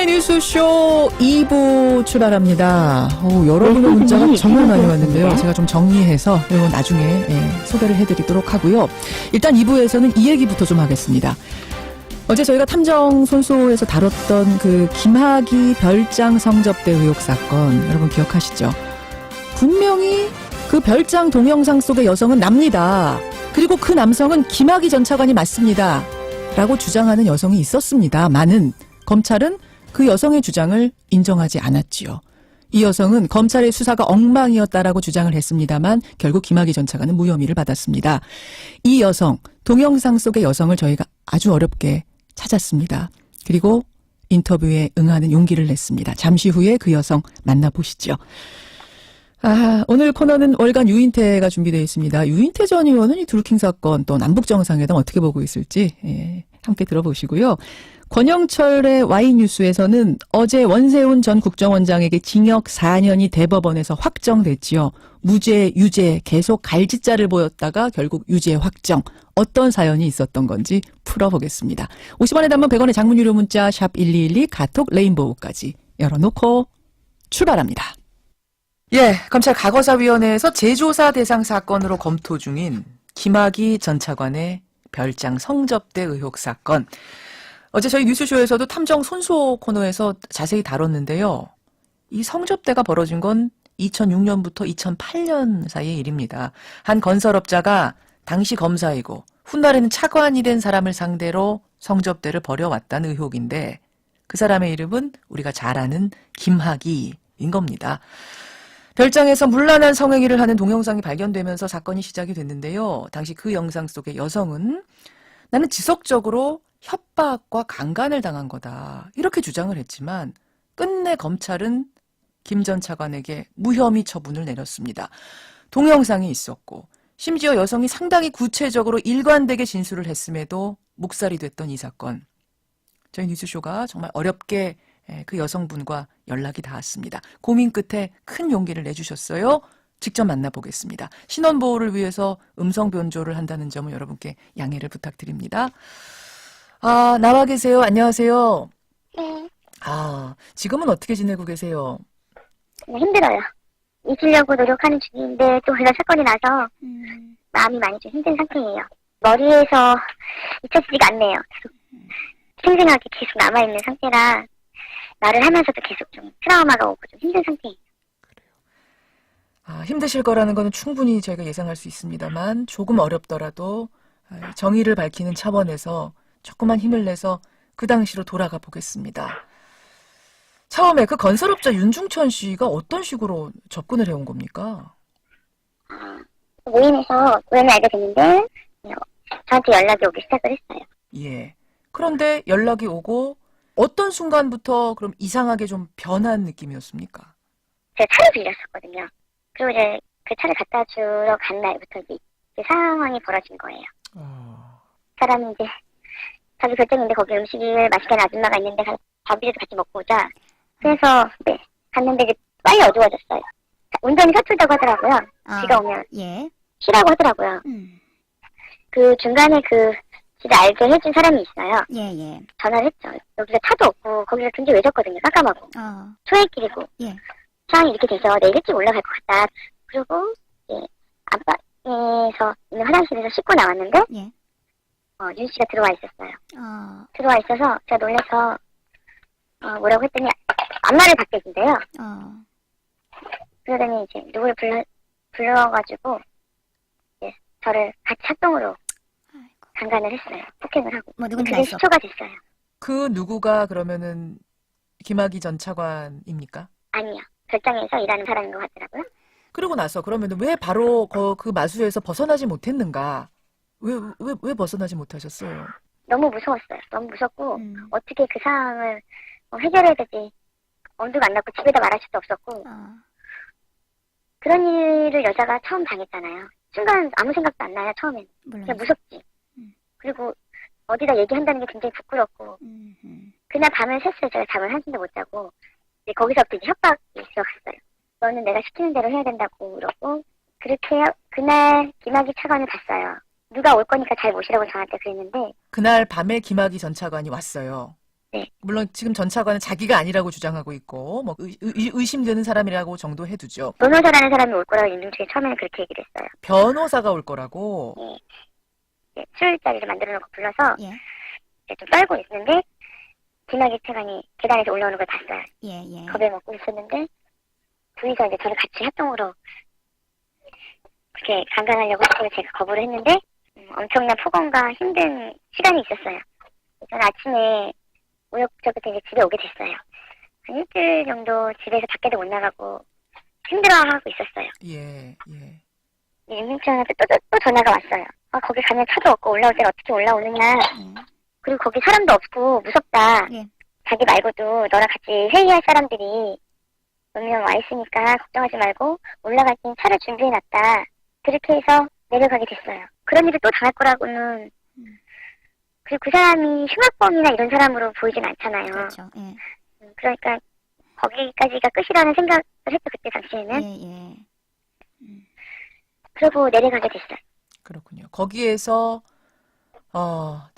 뉴스쇼 2부 출발합니다. 여러분의 문자가 정말 많이 왔는데요. 제가 좀 정리해서 그리고 나중에 소개를 해드리도록 하고요. 일단 2부에서는 이 얘기부터 좀 하겠습니다. 어제 저희가 탐정 손소에서 다뤘던 그 김학의 별장 성접대 의혹 사건 여러분 기억하시죠? 분명히 그 별장 동영상 속의 여성은 납니다. 그리고 그 남성은 김학의 전 차관이 맞습니다. 라고 주장하는 여성이 있었습니다만은 검찰은 그 여성의 주장을 인정하지 않았지요. 이 여성은 검찰의 수사가 엉망이었다라고 주장을 했습니다만 결국 김학의 전 차관은 무혐의를 받았습니다. 이 여성, 동영상 속의 여성을 저희가 아주 어렵게 찾았습니다. 그리고 인터뷰에 응하는 용기를 냈습니다. 잠시 후에 그 여성 만나보시죠. 오늘 코너는 월간 유인태가 준비되어 있습니다. 유인태 전 의원은 이 드루킹 사건 또 남북정상회담 어떻게 보고 있을지 함께 들어보시고요. 권영철의 와이뉴스에서는 어제 원세훈 전 국정원장에게 징역 4년이 대법원에서 확정됐지요. 무죄, 유죄 계속 갈짓자를 보였다가 결국 유죄 확정. 어떤 사연이 있었던 건지 풀어보겠습니다. 50원에 담은 100원의 장문 유료 문자 샵 1212 카톡 레인보우까지 열어놓고 출발합니다. 검찰 과거사위원회에서 재조사 대상 사건으로 검토 중인 김학의 전 차관의 별장 성접대 의혹 사건. 어제 저희 뉴스쇼에서도 탐정 손소 코너에서 자세히 다뤘는데요. 이 성접대가 벌어진 건 2006년부터 2008년 사이의 일입니다. 한 건설업자가 당시 검사이고 훗날에는 차관이 된 사람을 상대로 성접대를 벌여왔다는 의혹인데 그 사람의 이름은 우리가 잘 아는 김학의인 겁니다. 별장에서 문란한 성행위를 하는 동영상이 발견되면서 사건이 시작이 됐는데요. 당시 그 영상 속의 여성은 나는 지속적으로 협박과 강간을 당한 거다. 이렇게 주장을 했지만 끝내 검찰은 김 전 차관에게 무혐의 처분을 내렸습니다. 동영상이 있었고 심지어 여성이 상당히 구체적으로 일관되게 진술을 했음에도 묵살이 됐던 이 사건. 저희 뉴스쇼가 정말 어렵게 그 여성분과 연락이 닿았습니다. 고민 끝에 큰 용기를 내주셨어요. 직접 만나보겠습니다. 신원보호를 위해서 음성 변조를 한다는 점을 여러분께 양해를 부탁드립니다. 나와 계세요. 안녕하세요. 네. 지금은 어떻게 지내고 계세요? 네, 힘들어요. 잊으려고 노력하는 중인데 또 그런 사건이 나서 마음이 많이 좀 힘든 상태예요. 머리에서 잊혀지지가 않네요. 계속 생생하게 계속 남아있는 상태라 말을 하면서도 계속 좀 트라우마가 오고 좀 힘든 상태예요. 그래요. 힘드실 거라는 거는 충분히 저희가 예상할 수 있습니다만 조금 어렵더라도 정의를 밝히는 차원에서 조그만 힘을 내서 그 당시로 돌아가 보겠습니다. 처음에 그 건설업자 윤중천 씨가 어떤 식으로 접근을 해온 겁니까? 모임에서 우연히 알게 됐는데 저한테 연락이 오기 시작을 했어요. 예. 그런데 연락이 오고 어떤 순간부터 그럼 이상하게 좀 변한 느낌이었습니까? 제가 차를 빌렸었거든요. 그리고 이제 그 차를 갖다 주러 간 날부터 이제 상황이 벌어진 거예요. 사람이 이제 자기 결정인데 거기 음식을 맛있게 하는 아줌마가 있는데 밥이라도 같이 먹고 오자. 그래서 갔는데 이제 빨리 어두워졌어요. 운전이 서툴다고 하더라고요. 비가 오면 쉬라고 하더라고요. 그 중간에 그 길을 알게 해준 사람이 있어요. 전화를 했죠. 여기가 차도 없고 거기가 굉장히 외졌거든요. 깜깜하고 초행길이고 상황이 이렇게 돼서 내일 일찍 올라갈 것 같다. 그리고 안방에서 있는 화장실에서 씻고 나왔는데 윤 씨가 들어와 있었어요. 들어와 있어서 제가 놀라서 뭐라고 했더니 안마를 받게 된대요. 그러더니 이제 누굴 불러가지고 이제 저를 같이 합동으로 강간을 했어요. 폭행을 하고. 누군지 그게 시초가 됐어요. 그 누구가 그러면은 김학의 전 차관입니까? 아니요. 별장에서 일하는 사람인 것 같더라고요. 그러고 나서 그러면 왜 바로 그 마수에서 벗어나지 못했는가? 왜 벗어나지 못하셨어요? 너무 무서웠어요. 너무 무섭고 어떻게 그 상황을 해결해야 되지. 엄두가 안 났고 집에다 말할 수도 없었고 그런 일을 여자가 처음 당했잖아요. 순간 아무 생각도 안 나요. 처음엔. 그냥 무섭지. 그리고 어디다 얘기한다는 게 굉장히 부끄럽고 그날 밤을 샜어요. 제가 잠을 한숨도 못 자고 이제 거기서부터 이제 협박이 들어갔어요. 너는 내가 시키는 대로 해야 된다고 그러고 그렇게 그날 김학의 차관을 봤어요. 누가 올 거니까 잘 모시라고 저한테 그랬는데 그날 밤에 김학의 전 차관이 왔어요. 네. 물론 지금 전 차관은 자기가 아니라고 주장하고 있고 뭐 의심되는 사람이라고 정도 해두죠. 변호사라는 사람이 올 거라고 임종식이 처음에는 그렇게 얘기를 했어요. 변호사가 올 거라고. 예. 술자리를 만들어 놓고 불러서 예. 이제 좀 떨고 있는데 김학의 차관이 계단에서 올라오는 걸 봤어요. 예, 예. 겁에 먹고 있었는데 둘이서 이제 저를 같이 합동으로 그렇게 강간하려고 했고 제가 거부를 했는데 엄청난 폭언과 힘든 시간이 있었어요. 저는 아침에 우여곡절부터 이제 집에 오게 됐어요. 한 일주일 정도 집에서 밖에도 못 나가고 힘들어하고 있었어요. 예, 예. 윤민철한테 또 전화가 왔어요. 거기 가면 차도 없고 올라올 때는 어떻게 올라오느냐. 그리고 거기 사람도 없고 무섭다. 예. 자기 말고도 너랑 같이 회의할 사람들이 몇 명 와 있으니까 걱정하지 말고 올라갈 땐 차를 준비해놨다. 그렇게 해서 내려가게 됐어요. 그런 일을 또 당할 거라고는. 그리고 그 사람이 흉악범이나 이런 사람으로 보이진 않잖아요. 그렇죠. 예. 그러니까 거기까지가 끝이라는 생각을 했죠. 그때 당시에는. 예, 예. 그러고 내려가게 됐어요. 그렇군요. 거기에서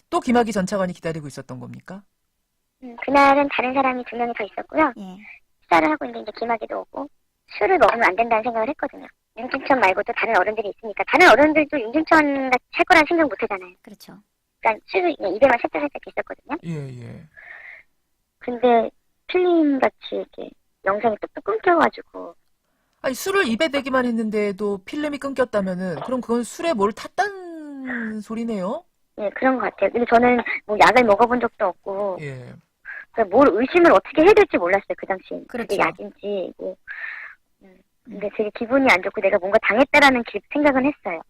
또 김학의 전 차관이 기다리고 있었던 겁니까? 그날은 다른 사람이 2명이 더 있었고요. 예. 식사를 하고 있는데 이제 김학의도 오고 술을 먹으면 안 된다는 생각을 했거든요. 윤중천 말고도 다른 어른들이 있으니까 다른 어른들도 윤중천 같이 할 거라는 생각 못 하잖아요. 그렇죠. 그러니까 술을 입에만 살짝 있었거든요. 예, 예. 근데 필름같이 이렇게 영상이 뚝뚝 끊겨가지고 아니 술을 입에 대기만 했는데도 필름이 끊겼다면은 그럼 그건 술에 뭘 탔단 소리네요? 예, 그런 것 같아요. 근데 저는 뭐 약을 먹어본 적도 없고 예. 그러니까 뭘 의심을 어떻게 해야 될지 몰랐어요. 그 당시에. 그렇죠. 그게 약인지. 뭐. 근데 되게 기분이 안 좋고 내가 뭔가 당했다라는 생각은 했어요.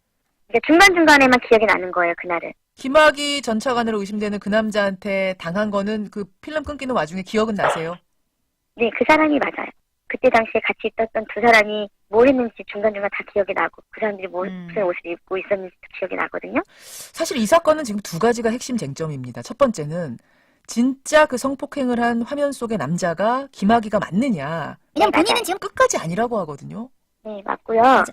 그러니까 중간중간에만 기억이 나는 거예요. 그날은. 김학의 전 차관으로 의심되는 그 남자한테 당한 거는 그 필름 끊기는 와중에 기억은 나세요? 네, 그 사람이 맞아요. 그때 당시에 같이 있었던 두 사람이 뭘 했는지 중간중간 다 기억이 나고 그 사람들이 무슨 옷을 입고 있었는지도 기억이 나거든요. 사실 이 사건은 지금 두 가지가 핵심 쟁점입니다. 첫 번째는 진짜 그 성폭행을 한 화면 속의 남자가 김학의가 맞느냐. 왜냐면 본인은 맞아요. 지금 끝까지 아니라고 하거든요. 네, 맞고요.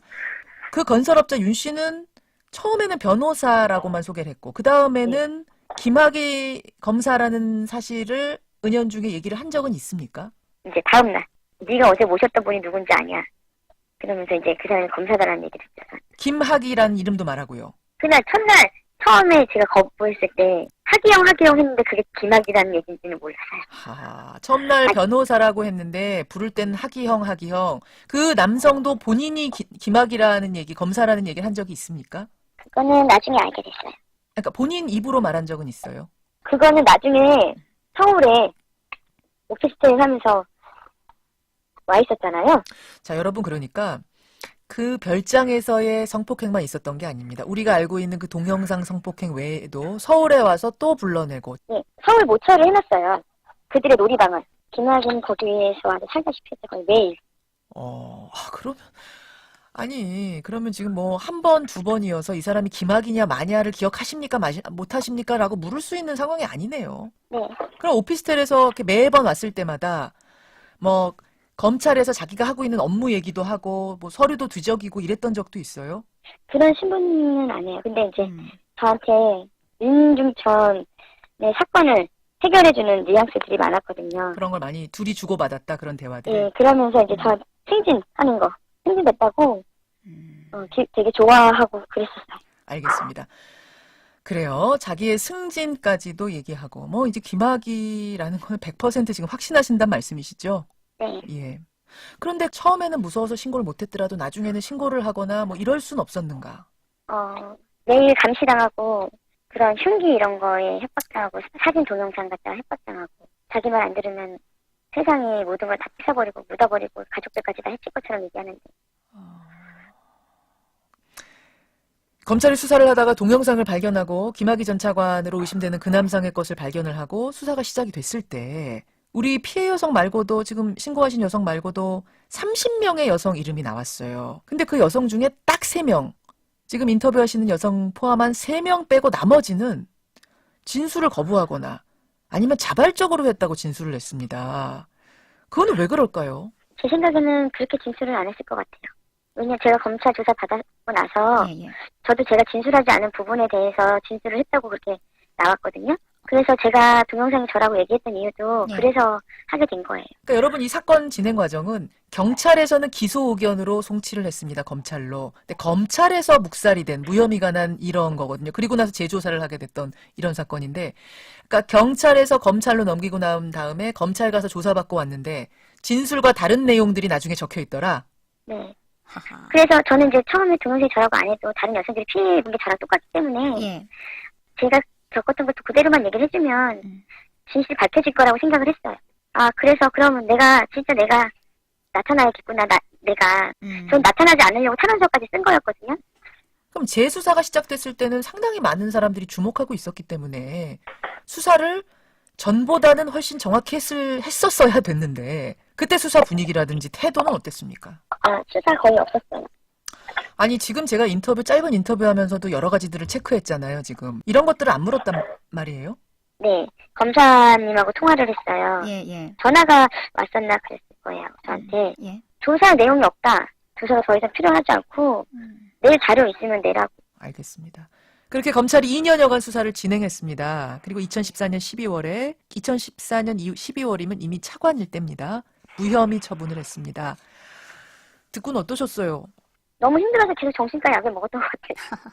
그 건설업자 윤 씨는 처음에는 변호사라고만 소개를 했고 그 다음에는 김학의 검사라는 사실을 은연중에 얘기를 한 적은 있습니까? 이제 다음날 네가 어제 모셨던 분이 누군지 아냐. 그러면서 이제 그 사람이 검사다라는 얘기를 했죠. 김학의라는 이름도 말하고요. 그날 첫날 처음에 제가 거부했을 때 하기영 했는데 그게 김학이라는 얘기인지는 몰랐어요. 첫날 변호사라고 했는데 부를 땐 하기형. 그 남성도 본인이 김학이라는 얘기, 검사라는 얘기를 한 적이 있습니까? 그거는 나중에 알게 됐어요. 그러니까 본인 입으로 말한 적은 있어요. 그거는 나중에 서울에 오피스텔 하면서 와 있었잖아요. 자, 여러분 그러니까 그 별장에서의 성폭행만 있었던 게 아닙니다. 우리가 알고 있는 그 동영상 성폭행 외에도 서울에 와서 또 불러내고. 네, 서울 모처를 해놨어요. 그들의 놀이방을. 김학은 거기에서 와서 살다시피 했죠. 거의 매일. 그러면 그러면 지금 뭐 한 번, 두 번이어서 이 사람이 김학이냐 마냐를 기억하십니까 못하십니까? 라고 물을 수 있는 상황이 아니네요. 네. 그럼 오피스텔에서 이렇게 매번 왔을 때마다 뭐 검찰에서 자기가 하고 있는 업무 얘기도 하고 뭐 서류도 뒤적이고 이랬던 적도 있어요? 그런 신분은 아니에요. 근데 이제 저한테 윤중천의 사건을 해결해주는 뉘앙스들이 많았거든요. 그런 걸 많이 둘이 주고받았다 그런 대화들. 네, 그러면서 이제 저 승진하는 거 승진됐다고 되게 좋아하고 그랬었어요. 알겠습니다. 그래요. 자기의 승진까지도 얘기하고 뭐 이제 김학이라는 건 100% 지금 확신하신단 말씀이시죠? 네. 예. 그런데 처음에는 무서워서 신고를 못했더라도 나중에는 신고를 하거나 뭐 이럴 순 없었는가? 매일 감시당하고 그런 흉기 이런 거에 협박당하고 사진 동영상 갖다가 협박당하고 자기 말 안 들으면 세상에 모든 걸 다 뺏어버리고 묻어버리고 가족들까지 다 해칠 것처럼 얘기하는데. 검찰이 수사를 하다가 동영상을 발견하고 김학의 전 차관으로 의심되는 그 남성의 것을 발견을 하고 수사가 시작이 됐을 때 우리 피해 여성 말고도 지금 신고하신 여성 말고도 30명의 여성 이름이 나왔어요. 근데 그 여성 중에 딱 3명, 지금 인터뷰하시는 여성 포함한 3명 빼고 나머지는 진술을 거부하거나 아니면 자발적으로 했다고 진술을 했습니다. 그거는 왜 그럴까요? 제 생각에는 그렇게 진술은 안 했을 것 같아요. 왜냐면 제가 검찰 조사 받았고 나서 저도 제가 진술하지 않은 부분에 대해서 진술을 했다고 그렇게 나왔거든요. 그래서 제가 동영상이 저라고 얘기했던 이유도 네. 그래서 하게 된 거예요. 그러니까 여러분 이 사건 진행 과정은 경찰에서는 기소 의견으로 송치를 했습니다. 검찰로. 근데 검찰에서 묵살이 된 무혐의가 난 이런 거거든요. 그리고 나서 재조사를 하게 됐던 이런 사건인데 그러니까 경찰에서 검찰로 넘기고 난 다음에 검찰 가서 조사받고 왔는데 진술과 다른 내용들이 나중에 적혀 있더라. 네. 하하. 그래서 저는 이제 처음에 동영상이 저라고 안 해도 다른 여성들이 피해 본 게 저랑 똑같기 때문에 예. 제가 겪었던 것도 그대로만 얘기를 해주면 음. 진실이 밝혀질 거라고 생각을 했어요. 아, 그래서 그러면 내가 나타나야겠구나, 내가. 전 나타나지 않으려고 탄원서까지 쓴 거였거든요. 그럼 재수사가 시작됐을 때는 상당히 많은 사람들이 주목하고 있었기 때문에 수사를 전보다는 훨씬 정확히 했었어야 됐는데 그때 수사 분위기라든지 태도는 어땠습니까? 수사 거의 없었어요. 아니 지금 제가 짧은 인터뷰하면서도 여러 가지들을 체크했잖아요. 지금 이런 것들을 안 물었단 말이에요. 네, 검사님하고 통화를 했어요. 예, 예. 전화가 왔었나 그랬을 거예요, 저한테. 예. 조사 내용이 없다. 조사가 더 이상 필요하지 않고 내일 자료 있으면 내라고. 알겠습니다. 그렇게 검찰이 2년여간 수사를 진행했습니다. 그리고 2014년 12월에 2014년 이후 12월이면 이미 차관일 때입니다. 무혐의 처분을 했습니다. 듣고는 어떠셨어요? 너무 힘들어서 계속 정신과 약을 먹었던 것 같아요.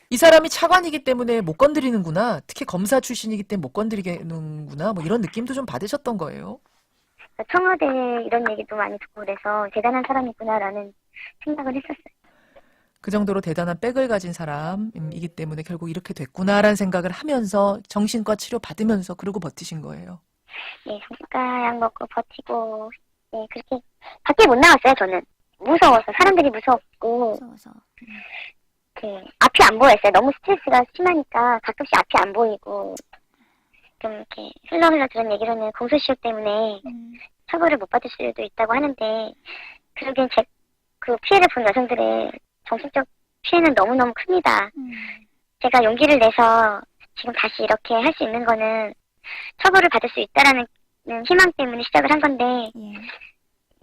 이 사람이 차관이기 때문에 못 건드리는구나. 특히 검사 출신이기 때문에 못 건드리겠는구나. 뭐 이런 느낌도 좀 받으셨던 거예요. 청와대 이런 얘기도 많이 듣고 그래서 대단한 사람이구나라는 생각을 했었어요. 그 정도로 대단한 백을 가진 사람이기 때문에 결국 이렇게 됐구나라는 생각을 하면서 정신과 치료 받으면서 그러고 버티신 거예요. 네, 정신과 약 먹고 버티고, 네, 그렇게 밖에 못 나갔어요, 저는. 무서워서, 사람들이 무서웠고, 무서워서. 앞이 안 보였어요. 너무 스트레스가 심하니까 가끔씩 앞이 안 보이고, 좀 이렇게 흘러흘러 들은 얘기로는 공소시효 때문에 처벌을 못 받을 수도 있다고 하는데, 그러기엔 그 피해를 본 여성들의 정신적 피해는 너무너무 큽니다. 제가 용기를 내서 지금 다시 이렇게 할 수 있는 거는 처벌을 받을 수 있다라는 희망 때문에 시작을 한 건데, 예.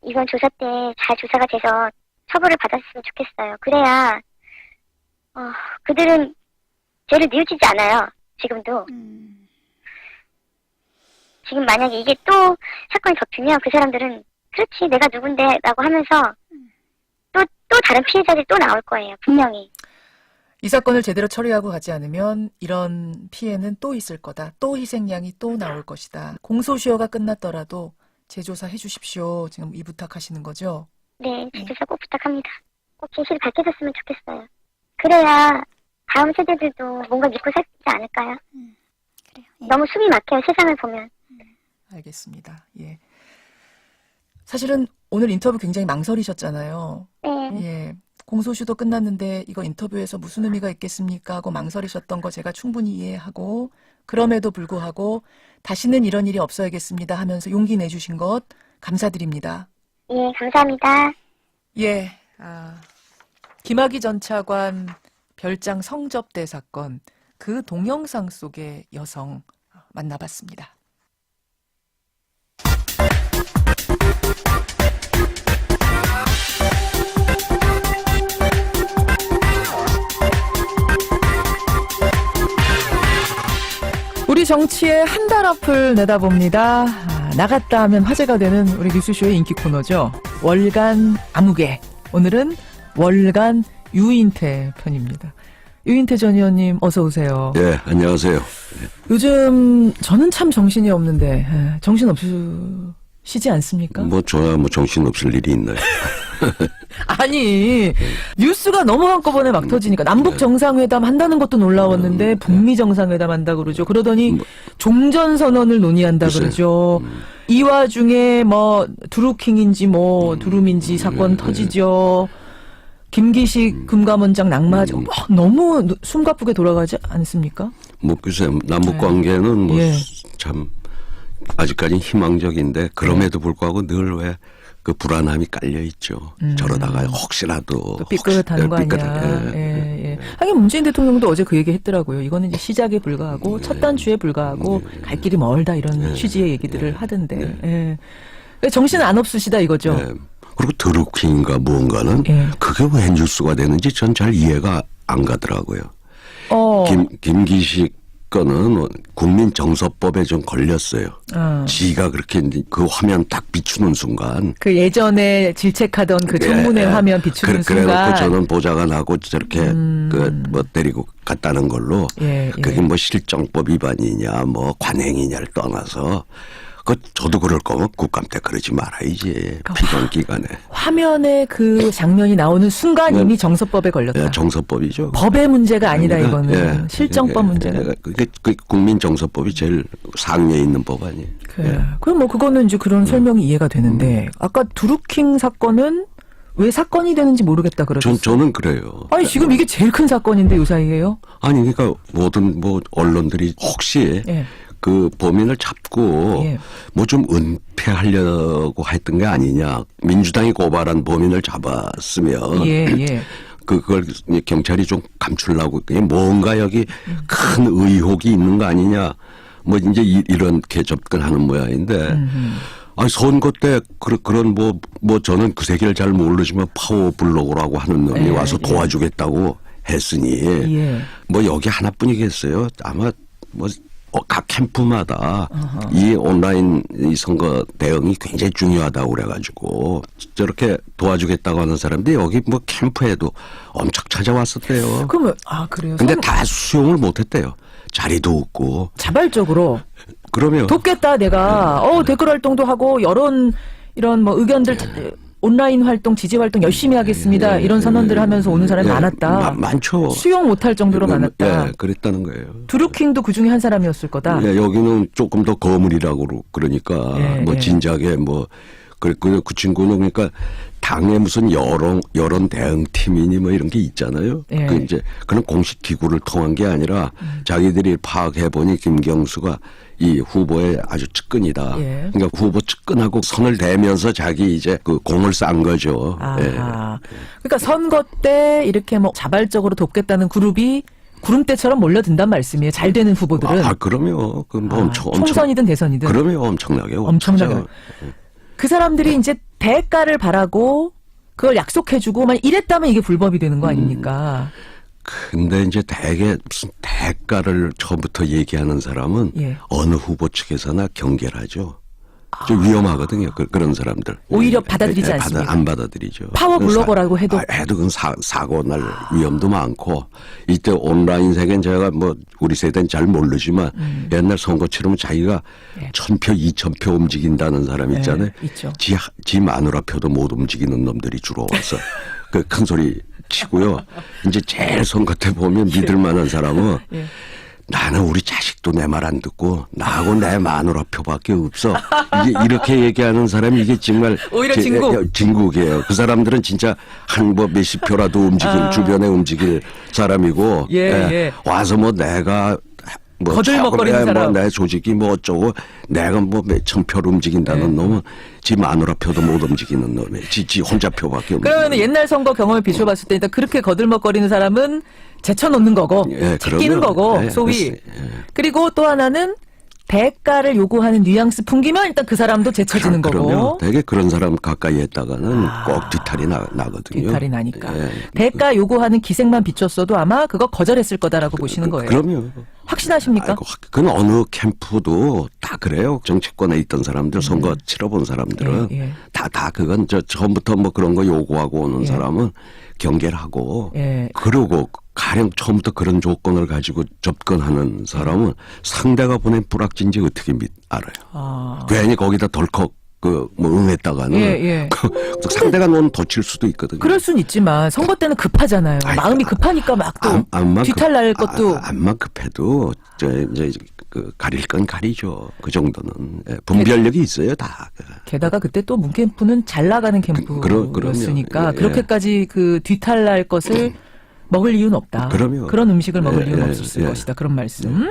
이번 조사 때 잘 조사가 돼서 처벌을 받았으면 좋겠어요. 그래야 그들은 죄를 뉘우치지 않아요. 지금도. 지금 만약에 이게 또 사건이 덮이면 그 사람들은 그렇지 내가 누군데 라고 하면서 또 다른 피해자들이 또 나올 거예요. 분명히. 이 사건을 제대로 처리하고 가지 않으면 이런 피해는 또 있을 거다. 또 희생양이 또 나올 것이다. 공소시효가 끝났더라도 재조사 해주십시오. 지금 이 부탁하시는 거죠? 네, 재조사 꼭 부탁합니다. 꼭 진실이 밝혀졌으면 좋겠어요. 그래야 다음 세대들도 뭔가 믿고 살지 않을까요? 그래요. 예. 너무 숨이 막혀요, 세상을 보면. 알겠습니다. 예. 사실은 오늘 인터뷰 굉장히 망설이셨잖아요. 네. 예. 공소시효도 끝났는데 이거 인터뷰에서 무슨 의미가 있겠습니까? 하고 망설이셨던 거 제가 충분히 이해하고 그럼에도 불구하고 다시는 이런 일이 없어야겠습니다 하면서 용기 내주신 것 감사드립니다. 예, 감사합니다. 예. 김학의 전 차관 별장 성접대 사건 그 동영상 속의 여성 만나봤습니다. 우리 정치의 한 달 앞을 내다봅니다. 나갔다 하면 화제가 되는 우리 뉴스쇼의 인기 코너죠. 월간 아무개. 오늘은 월간 유인태 편입니다. 유인태 전 의원님 어서 오세요. 예, 안녕하세요. 요즘 저는 참 정신이 없는데 정신 없으시지 않습니까? 저야 정신없을 일이 있나요? 아니 뉴스가 너무 한꺼번에 막 터지니까 남북 정상회담 한다는 것도 놀라웠는데 북미 정상회담 한다 그러죠. 그러더니 종전 선언을 논의한다 글쎄. 그러죠. 이 와중에 두루킹인지 두루민지 사건 터지죠. 김기식 금감원장 낙마하죠. 너무 숨가쁘게 돌아가지 않습니까? 글쎄, 남북 관계는 예. 참 아직까지는 희망적인데 그럼에도 불구하고 늘 왜 그 불안함이 깔려 있죠. 저러다가 혹시라도 삐끗하는 거 아니야. 예. 하긴 문재인 대통령도 어제 그 얘기 했더라고요. 이거는 이제 시작에 불과하고 첫 단추에 불과하고 갈 길이 멀다 이런 취지의 얘기들을 하던데. 예. 정신 안 없으시다 이거죠. 예. 그리고 드루킹인가 무언가는 예. 그게 왜 뉴스가 되는지 전 잘 이해가 안 가더라고요. 김기식 거는 국민정서법에 좀 걸렸어요. 지가 그렇게 그 화면 딱 비추는 순간. 그 예전에 질책하던 그 청문회 화면 비추는 순간. 그래놓고 저는 보좌관하고 저렇게 뭐 데리고 갔다는 걸로. 그게 뭐 실정법 위반이냐 뭐 관행이냐를 떠나서. 저도 그럴 거면 국감 때 그러지 말아야지. 피감 기간에. 화면에 그 장면이 나오는 순간 이미 정서법에 걸렸다. 예, 정서법이죠. 법의 문제가 아니다 이거는. 실정법 문제가. 그게 국민정서법이 제일 상위에 있는 법 아니에요. 그럼 뭐 그거는 이제 그런 설명이 이해가 되는데 아까 드루킹 사건은 왜 사건이 되는지 모르겠다 그러셨어요. 저는 그래요. 아니 지금 이게 제일 큰 사건인데 요 사이에요? 아니 그러니까 모든 뭐 언론들이 혹시 그 범인을 잡고 뭐 좀 은폐하려고 했던 게 아니냐. 민주당이 고발한 범인을 잡았으면 그걸 경찰이 좀 감추려고 뭔가 여기 큰 의혹이 있는 거 아니냐. 뭐 이제 이렇게 접근하는 모양인데 아니 선거 때 그런 뭐 저는 그 세계를 잘 모르지만 파워 블로거라고 하는 놈이 와서 도와주겠다고 했으니 뭐 여기 하나뿐이겠어요. 아마 뭐 각 캠프마다 이 온라인 이 선거 대응이 굉장히 중요하다고 그래가지고 저렇게 도와주겠다고 하는 사람들이 여기 뭐 캠프에도 엄청 찾아왔었대요. 그러면 그래요? 근데 다 수용을 못했대요. 자리도 없고. 자발적으로. 그러면 돕겠다 내가 댓글 활동도 하고 이런 뭐 의견들 온라인 활동, 지지 활동 열심히 하겠습니다. 이런 선언들을 하면서 오는 사람이 많았다. 많죠. 수용 못할 정도로 많았다. 그랬다는 거예요. 드루킹도 그 중에 한 사람이었을 거다. 여기는 조금 더 거물이라고 그러니까 뭐 진작에 뭐 그 친구는 그러니까 당에 무슨 여론 대응팀이니 뭐 이런 게 있잖아요. 그 이제 그런 공식 기구를 통한 게 아니라 자기들이 파악해 보니 김경수가 이 후보의 아주 측근이다. 그러니까 후보 측근하고 선을 대면서 자기 이제 그 공을 싼 거죠. 그러니까 선거 때 이렇게 뭐 자발적으로 돕겠다는 그룹이 구름대처럼 몰려든단 말씀이에요. 잘 되는 후보들은. 그럼요. 그 뭐 총선이든 대선이든. 그럼요. 엄청나게. 그 사람들이 이제 대가를 바라고 그걸 약속해주고 만 이랬다면 이게 불법이 되는 거 아닙니까? 근데 이제 대개 무슨 대가를 처음부터 얘기하는 사람은 어느 후보 측에서나 경계하죠. 좀 위험하거든요. 그런 사람들. 오히려 받아들이지 않습니까? 안 받아들이죠. 파워 블로거라고 해도. 그건 사고 날 위험도 많고. 이때 온라인 세계는 제가 뭐 우리 세대는 잘 모르지만 옛날 선거 치르면 자기가 1000표, 2000표 움직인다는 사람 있잖아요. 있죠. 지 마누라 표도 못 움직이는 놈들이 주로 와서 그 큰 소리 치고요. 이제 제일 선거 때 보면 믿을 만한 사람은 나는 우리 자식도 내 말 안 듣고 나하고 내 마누라 표밖에 없어. 이제 이렇게 얘기하는 사람이 이게 정말 오히려 진국이에요. 그 사람들은 진짜 한 뭐 몇십 표라도 주변에 움직일 사람이고 와서 뭐 내가 뭐 거들먹거리는 사람. 내 조직이 뭐 어쩌고 내가 뭐 몇천 표를 움직인다는 놈은 지 마누라 표도 못 움직이는 놈이 지 혼자 표밖에 없는. 그러면 옛날 선거 경험을 비춰봤을 때 일단 그렇게 거들먹거리는 사람은 제쳐놓는 거고 제끼는 거고 소위. 그리고 또 하나는 대가를 요구하는 뉘앙스 풍기면 일단 그 사람도 제쳐지는 거고. 그러면 되게 그런 사람 가까이 했다가는 꼭 뒤탈이 나거든요. 뒤탈이 나니까. 대가 요구하는 기색만 비췄어도 아마 그거 거절했을 거다라고 보시는 거예요. 그럼요. 확신하십니까? 그건 어느 캠프도 다 그래요. 정치권에 있던 사람들, 선거 치러본 사람들은 다 그건 처음부터 뭐 그런 거 요구하고 오는 사람은 경계를 하고 그러고 가령 처음부터 그런 조건을 가지고 접근하는 사람은 상대가 보낸 불확진지 어떻게 알아요. 괜히 거기다 덜컥 응했다가는 상대가 넌 덧칠 수도 있거든요. 그럴 수는 있지만 선거 때는 급하잖아요. 마음이 급하니까 막 또 뒤탈 날 것도. 암만 급해도 이제 그 가릴 건 가리죠. 그 정도는 분별력이 있어요 다. 게다가 그때 또 문 캠프는 잘 나가는 캠프였으니까 그렇게까지 그 뒤탈 날 것을 먹을 이유는 없다. 그럼요. 그런 음식을 먹을 이유는 없었을 것이다. 그런 말씀.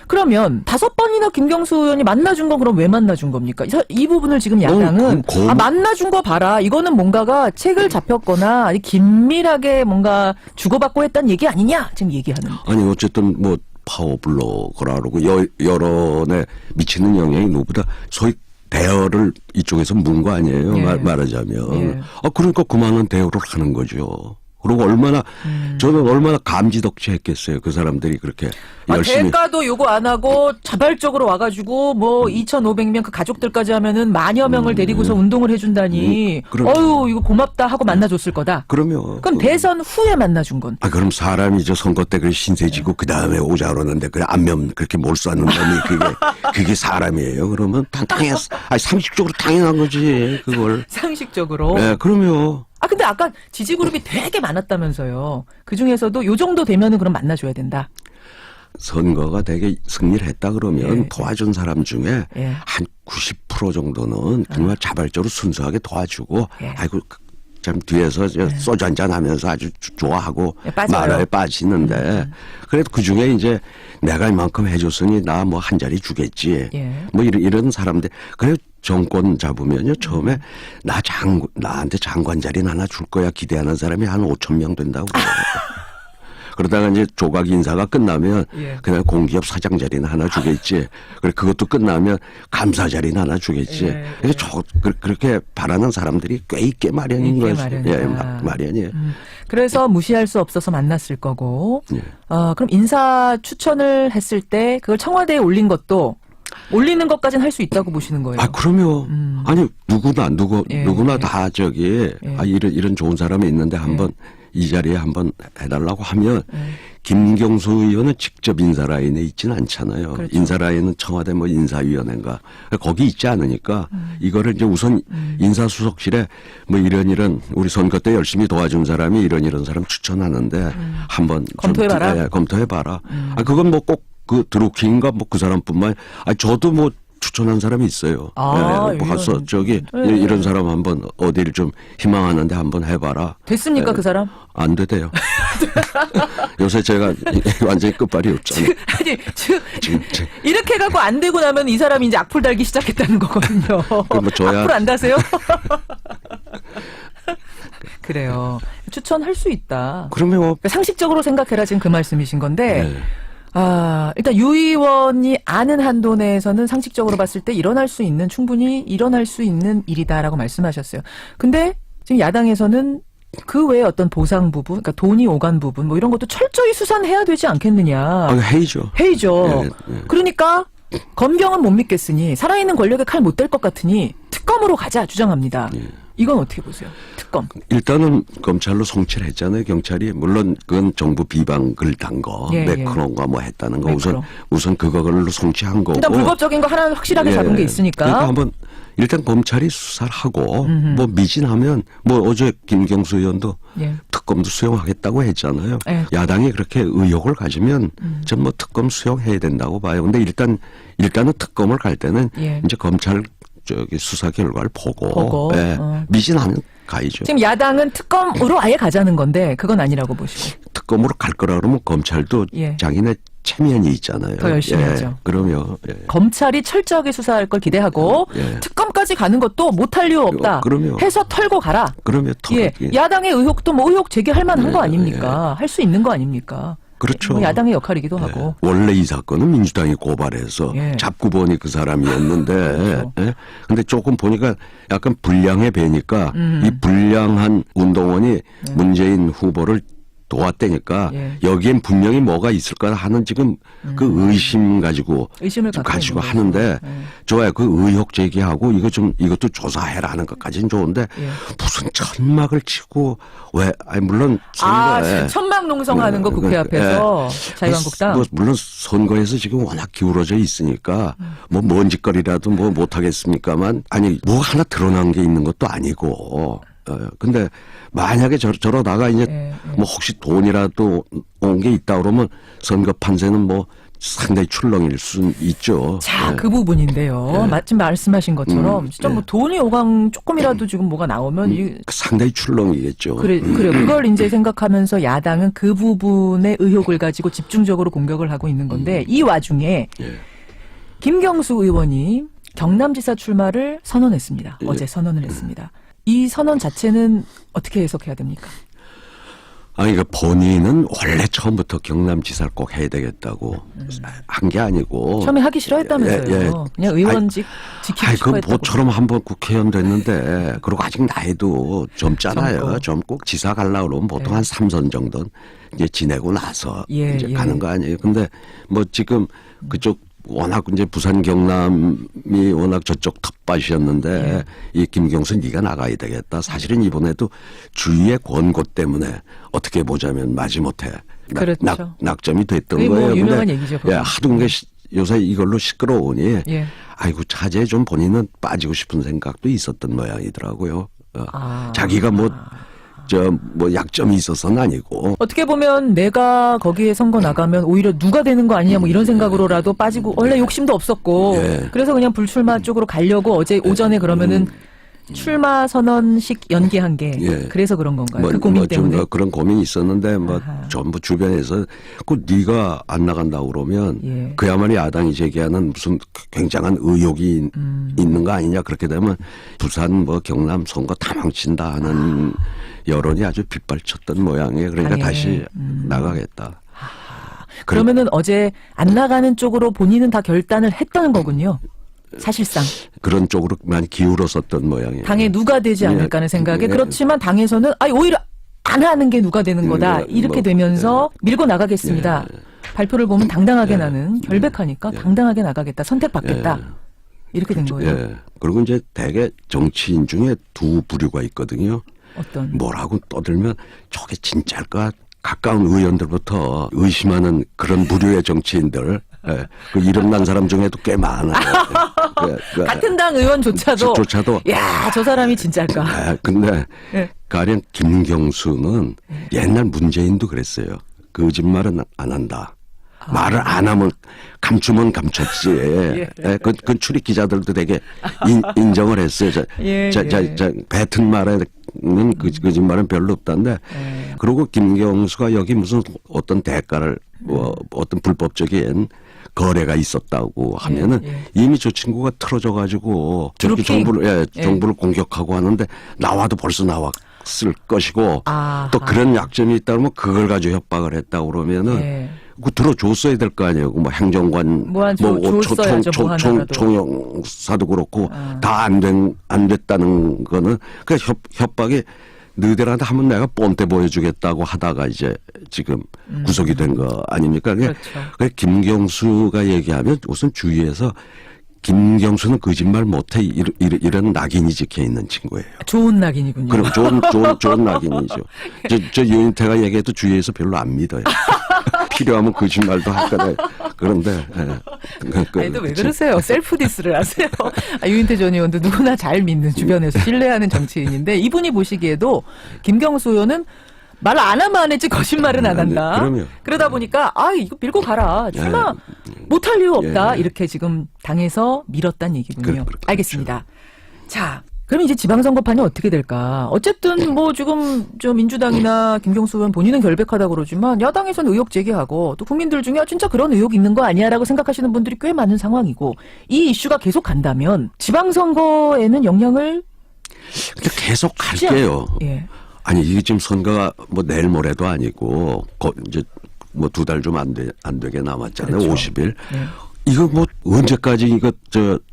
그러면 5번이나 김경수 의원이 만나준 건 그럼 왜 만나준 겁니까? 이 부분을 지금 야당은 만나준 거 봐라. 이거는 뭔가가 책을 잡혔거나 아니 긴밀하게 뭔가 주고받고 했다는 얘기 아니냐? 지금 얘기하는. 아니 어쨌든 뭐 파워블로거라고 여론에 미치는 영향이 누구보다 소위 대여를 이쪽에서 문 거 아니에요. 말하자면. 그러니까 그만한 대여를 하는 거죠. 그리고 얼마나 저는 얼마나 감지덕지했겠어요. 그 사람들이 그렇게 열심히. 대가도 요구 안 하고 자발적으로 와가지고 뭐 2,500명 그 가족들까지 하면은 만여 명을 데리고서 운동을 해준다니. 어유 이거 고맙다 하고 만나줬을 거다. 그럼요. 그럼 대선 후에 만나준 건? 그럼 사람이 저 선거 때 그 신세지고 그 다음에 오자 그러는데 그 안면 그렇게 몰수하는 놈이 그게 사람이에요. 그러면 당연했어. 상식적으로 당연한 거지 그걸. 상식적으로. 네, 그럼요. 근데 아까 지지그룹이 되게 많았다면서요. 그 중에서도 요 정도 되면은 그럼 만나줘야 된다. 선거가 되게 승리를 했다 그러면 예. 도와준 사람 중에 예. 한 90% 정도는 정말 자발적으로 순수하게 도와주고 예. 아이고 참 뒤에서 소주 한잔 하면서 아주 좋아하고 빠져요. 말에 빠지는데 그래도 그중에 이제 내가 이만큼 해줬으니 나 뭐 한 자리 주겠지. 예. 뭐 이런 사람들 그래 정권 잡으면요 처음에 나한테 장관 자리는 하나 줄 거야 기대하는 사람이 한 5,000명 된다고 그래요. 그러다가 이제 조각 인사가 끝나면 예. 그냥 공기업 사장 자리는 하나 주겠지. 그래 그것도 끝나면 감사 자리는 하나 주겠지. 예. 그래서 그렇게 바라는 사람들이 꽤 있게 마련인 거죠. 마련이다. 마련이에요. 그래서 무시할 수 없어서 만났을 거고. 예. 그럼 인사 추천을 했을 때 그걸 청와대에 올린 올리는 것까지는 할 수 있다고 보시는 거예요? 그럼요. 아니 예. 누구나 다 저기 예. 이런 좋은 사람이 있는데 한번 이 자리에 한번 해달라고 하면 예. 김경수 의원은 직접 인사라인에 있지는 않잖아요. 그렇죠. 인사라인은 청와대 뭐 인사위원회인가 거기 있지 않으니까 이거를 이제 우선 인사수석실에 뭐 이런 우리 선거 때 열심히 도와준 사람이 이런 사람 추천하는데 한번 검토해봐라. 좀 검토해봐라. 그건 뭐 꼭 그 드루킹인가 뭐 그 사람뿐만 저도 뭐 추천한 사람이 있어요. 뭐 가서 저기 이런 사람 한번 어디를 좀 희망하는데 한번 해봐라. 됐습니까 그 사람? 안 되대요. 요새 제가 완전히 끝발이 없잖아요. 지금 이렇게 해갖고 안 되고 나면 이 사람이 이제 악플 달기 시작했다는 거거든요. 뭐 저야 악플 안 다세요? 그래요. 추천할 수 있다. 그러면 뭐 상식적으로 생각해라 지금 그 말씀이신 건데. 네. 일단 유 의원이 아는 한도 내에서는 상식적으로 봤을 때 충분히 일어날 수 있는 일이다라고 말씀하셨어요. 근데 지금 야당에서는 그 외에 어떤 보상 부분, 그러니까 돈이 오간 부분, 뭐 이런 것도 철저히 수사해야 되지 않겠느냐. 회의죠. 회의죠. 그러니까 검경은 못 믿겠으니 살아있는 권력의 칼 못 댈 것 같으니 특검으로 가자 주장합니다. 이건 어떻게 보세요? 특검. 일단은 검찰로 송치를 했잖아요. 경찰이. 물론 그건 정부 비방 글 단 거. 매크론과 뭐 했다는 거. 우선 그거로 송치한 거고. 일단 불법적인 거 하나는 확실하게 잡은 게 있으니까. 그러니까 한번 일단 검찰이 수사를 하고 뭐 미진하면 뭐 어제 김경수 의원도 특검도 수용하겠다고 했잖아요. 야당이 그렇게 의혹을 가지면 전 뭐 특검 수용해야 된다고 봐요. 근데 일단은 특검을 갈 때는 이제 검찰 수사 결과를 보고 미진하면 가야죠. 지금 야당은 특검으로 아예 가자는 건데 그건 아니라고 보시고. 특검으로 갈 거라 그러면 검찰도 자기네 체면이 있잖아요. 더 열심히 하죠. 그러면 검찰이 철저하게 수사할 걸 기대하고 특검까지 가는 것도 못할 이유 없다. 해서 털고 가라. 그러면 야당의 의혹도 뭐 의혹 제기할 만한 거 아닙니까? 할 수 있는 거 아닙니까? 그렇죠. 뭐 야당의 역할이기도 하고. 원래 이 사건은 민주당이 고발해서 잡고 보니 그 사람이었는데 그렇죠. 근데 조금 보니까 약간 불량해 배니까 이 불량한 운동원이 문재인 후보를 도왔다니까 여기엔 분명히 뭐가 있을 거라 하는 지금 그 의심을 가지고 하는데 좋아요. 그 의혹 제기하고 이것도 조사해라 하는 것까지는 좋은데 무슨 천막을 치고 물론 선거에 천막 농성하는 거 국회 앞에서 자유한국당 물론 선거에서 지금 워낙 기울어져 있으니까 뭐 먼 짓거리라도 뭐 못하겠습니까만 뭐 하나 드러난 게 있는 것도 아니고 근데 만약에 저러다가 이제 뭐 혹시 돈이라도 온 게 있다 그러면 선거 판세는 뭐 상당히 출렁일 수는 있죠. 자, 그 부분인데요. 마침 말씀하신 것처럼 진짜 뭐 돈이 오강 조금이라도 지금 뭐가 나오면 상당히 출렁이겠죠. 그래요. 그걸 이제 생각하면서 야당은 그 부분의 의혹을 가지고 집중적으로 공격을 하고 있는 건데 이 와중에 김경수 의원이 경남지사 출마를 선언했습니다. 어제 선언을 했습니다. 이 선언 자체는 어떻게 해석해야 됩니까? 아니, 그러니까 본인은 원래 처음부터 경남지사를 꼭 해야 되겠다고 한 게 아니고. 처음에 하기 싫어했다면서요. 예. 그냥 의원직 지키고 싶어 그 했다고. 모처럼 한번 국회의원 됐는데, 그리고 아직 나이도 젊잖아요. 젊고. 젊고 지사 가려고 그러면 보통 한 3선 정도는 이제 지내고 나서 예, 이제 예. 가는 거 아니에요. 근데 뭐 지금 그쪽 워낙 이제 부산 경남이 워낙 저쪽 텃밭이었는데 예. 이 김경수 네가 나가야 되겠다. 사실은 이번에도 주위의 권고 때문에 어떻게 보자면 마지못해 그렇죠. 낙점이 됐던 그게 뭐 거예요. 유명한 근데 얘기죠, 그건. 하도 그게 요새 이걸로 시끄러우니 예. 아이고 차제에 좀 본인은 빠지고 싶은 생각도 있었던 모양이더라고요. 아. 자기가 뭐 약점이 있어서는 아니고. 어떻게 보면 내가 거기에 선거 나가면 오히려 누가 되는 거 아니냐 뭐 이런 생각으로라도 빠지고 원래 욕심도 없었고 예. 그래서 그냥 불출마 쪽으로 가려고 어제 오전에 그러면은 출마 선언식 연기한 게 예. 그래서 그런 건가요? 그 고민 좀 때문에. 그런 고민이 있었는데 아하. 전부 주변에서 그 네가 안 나간다고 그러면 예. 그야말로 야당이 제기하는 무슨 굉장한 의혹이 있는 거 아니냐. 그렇게 되면 부산 경남 선거 다 망친다 하는 여론이 아주 빗발쳤던 모양이에요. 그러니까 당연히. 다시 나가겠다. 그러면은 어제 안 나가는 쪽으로 본인은 다 결단을 했다는 거군요. 사실상 그런 쪽으로 많이 기울었었던 모양이에요. 당에 누가 되지 않을까 하는 생각에 예. 그렇지만 당에서는 오히려 안 하는 게 누가 되는 거다 이렇게 되면서 밀고 나가겠습니다. 발표를 보면 당당하게 나는 결백하니까 당당하게 나가겠다 선택받겠다 이렇게 된 거예요. 예. 그리고 이제 대개 정치인 중에 두 부류가 있거든요. 어떤 뭐라고 떠들면 저게 진짜일까? 가까운 의원들부터 의심하는 그런 부류의 정치인들. 예. 그 이름 난 사람 중에도 꽤 많아요. 예. 같은 당 의원조차도 야, 저 사람이 진짜일까? 근데 예. 가령 김경수는 옛날 문재인도 그랬어요. 거짓말은 안 한다. 말을 안 하면 감추면 감췄지. 예. 그 출입 기자들도 되게 인정을 했어요. 뱉은 말에는 거짓말은 별로 없다는데. 그리고 김경수가 여기 무슨 어떤 대가를 어떤 불법적인 거래가 있었다고 하면은 이미 저 친구가 틀어져 가지고 저렇게 정부를 공격하고 하는데 나와도 벌써 나왔을 것이고 또 그런 약점이 있다면 그걸 가지고 협박을 했다고 그러면은 그 들어줬어야 될 거 아니에요. 뭐 행정관, 총영사도 그렇고 다 안 됐다는 거는 그 협박이 너희들한테 하면 내가 뻔때 보여주겠다고 하다가 이제 지금 구속이 된 거 아닙니까? 그렇죠. 김경수가 얘기하면 우선 주위에서 김경수는 거짓말 못해 이런 낙인이 찍혀 있는 친구예요. 좋은 낙인이군요. 그럼 좋은 낙인이죠. 저 유인태가 얘기해도 주위에서 별로 안 믿어요. 필요하면 거짓말도 할 거다. 그런데 아니 또 왜 그러세요? 셀프 디스를 하세요. 유인태 전 의원도 누구나 잘 믿는 주변에서 신뢰하는 정치인인데 이분이 보시기에도 김경수 의원은 말 안 하면 안 했지 거짓말은 안 한다. 그럼요. 그러다 보니까 이거 밀고 가라. 출마 못할 이유 없다. 이렇게 지금 당에서 밀었다는 얘기군요. 알겠습니다. 자, 그럼 이제 지방선거판이 어떻게 될까? 어쨌든 뭐 지금 저 민주당이나 김경수 의원 본인은 결백하다고 그러지만 야당에서는 의혹 제기하고 또 국민들 중에 진짜 그런 의혹 있는 거 아니야라고 생각하시는 분들이 꽤 많은 상황이고 이 이슈가 계속 간다면 지방선거에는 영향을 근데 계속 갈게요. 예. 아니 이게 지금 선거가 뭐 내일 모레도 아니고 이제 뭐 2달 좀 안 되게 남았잖아요. 그렇죠. 50일. 이거 뭐 언제까지 이거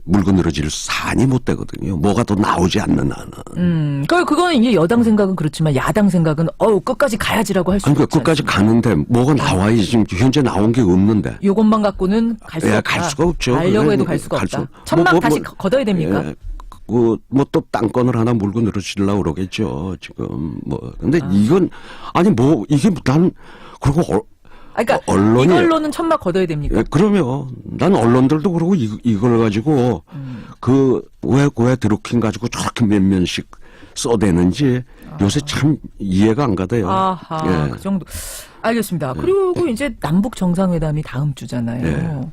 물고 늘어질 산이 못 되거든요. 뭐가 더 나오지 않는 한은. 그거는 이제 여당 생각은 그렇지만 야당 생각은 끝까지 가야지라고 할 수 있지. 끝까지 가는데 뭐가 나와야지 지금 현재 나온 게 없는데. 요것만 갖고는 갈 수가 없다. 갈 수가 없죠. 가려고 해도 갈 수가 없다. 천막 다시 걷어야 됩니까? 뭐 또 땅건을 하나 물고 늘어지려고 그러겠죠. 지금 근데 이건 이게 난 그리고 그러니까 언론이 이걸로는 천막 걷어야 됩니까? 그러면 난 언론들도 그러고 이걸 가지고 왜 드루킹 가지고 저렇게 몇 면씩 써대는지 요새 참 이해가 안 가대요. 아하, 그 정도. 알겠습니다. 그리고 이제 남북 정상회담이 다음 주잖아요.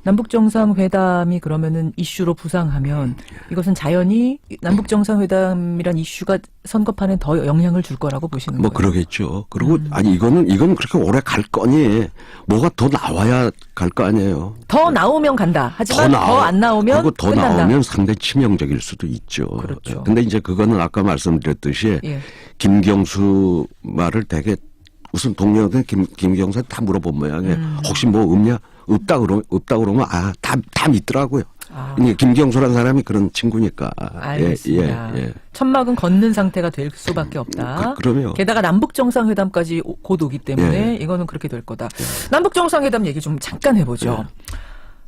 남북 정상회담이 그러면은 이슈로 부상하면 이것은 자연히 남북 정상회담이란 이슈가 선거판에 더 영향을 줄 거라고 보시는 거예요? 그러겠죠. 그리고 이건 그렇게 오래 갈 거니 뭐가 더 나와야 갈 거 아니에요. 더 나오면 간다. 하지만 더 안 나오면 그리고 더 끝난다. 나오면 상당히 치명적일 수도 있죠. 그렇죠. 근데 이제 그거는 아까 말씀드렸듯이 김경수 말을 되게 무슨 동료한테 김경사 다 물어본 모양에 혹시 뭐 없냐? 없다 그러면 다 믿더라고요. 이게 김경수라는 사람이 그런 친구니까. 알겠습니다. 예. 천막은 걷는 상태가 될 수밖에 없다. 그럼요. 게다가 남북 정상회담까지 곧 오기 때문에 이거는 그렇게 될 거다. 남북 정상회담 얘기 좀 잠깐 해보죠.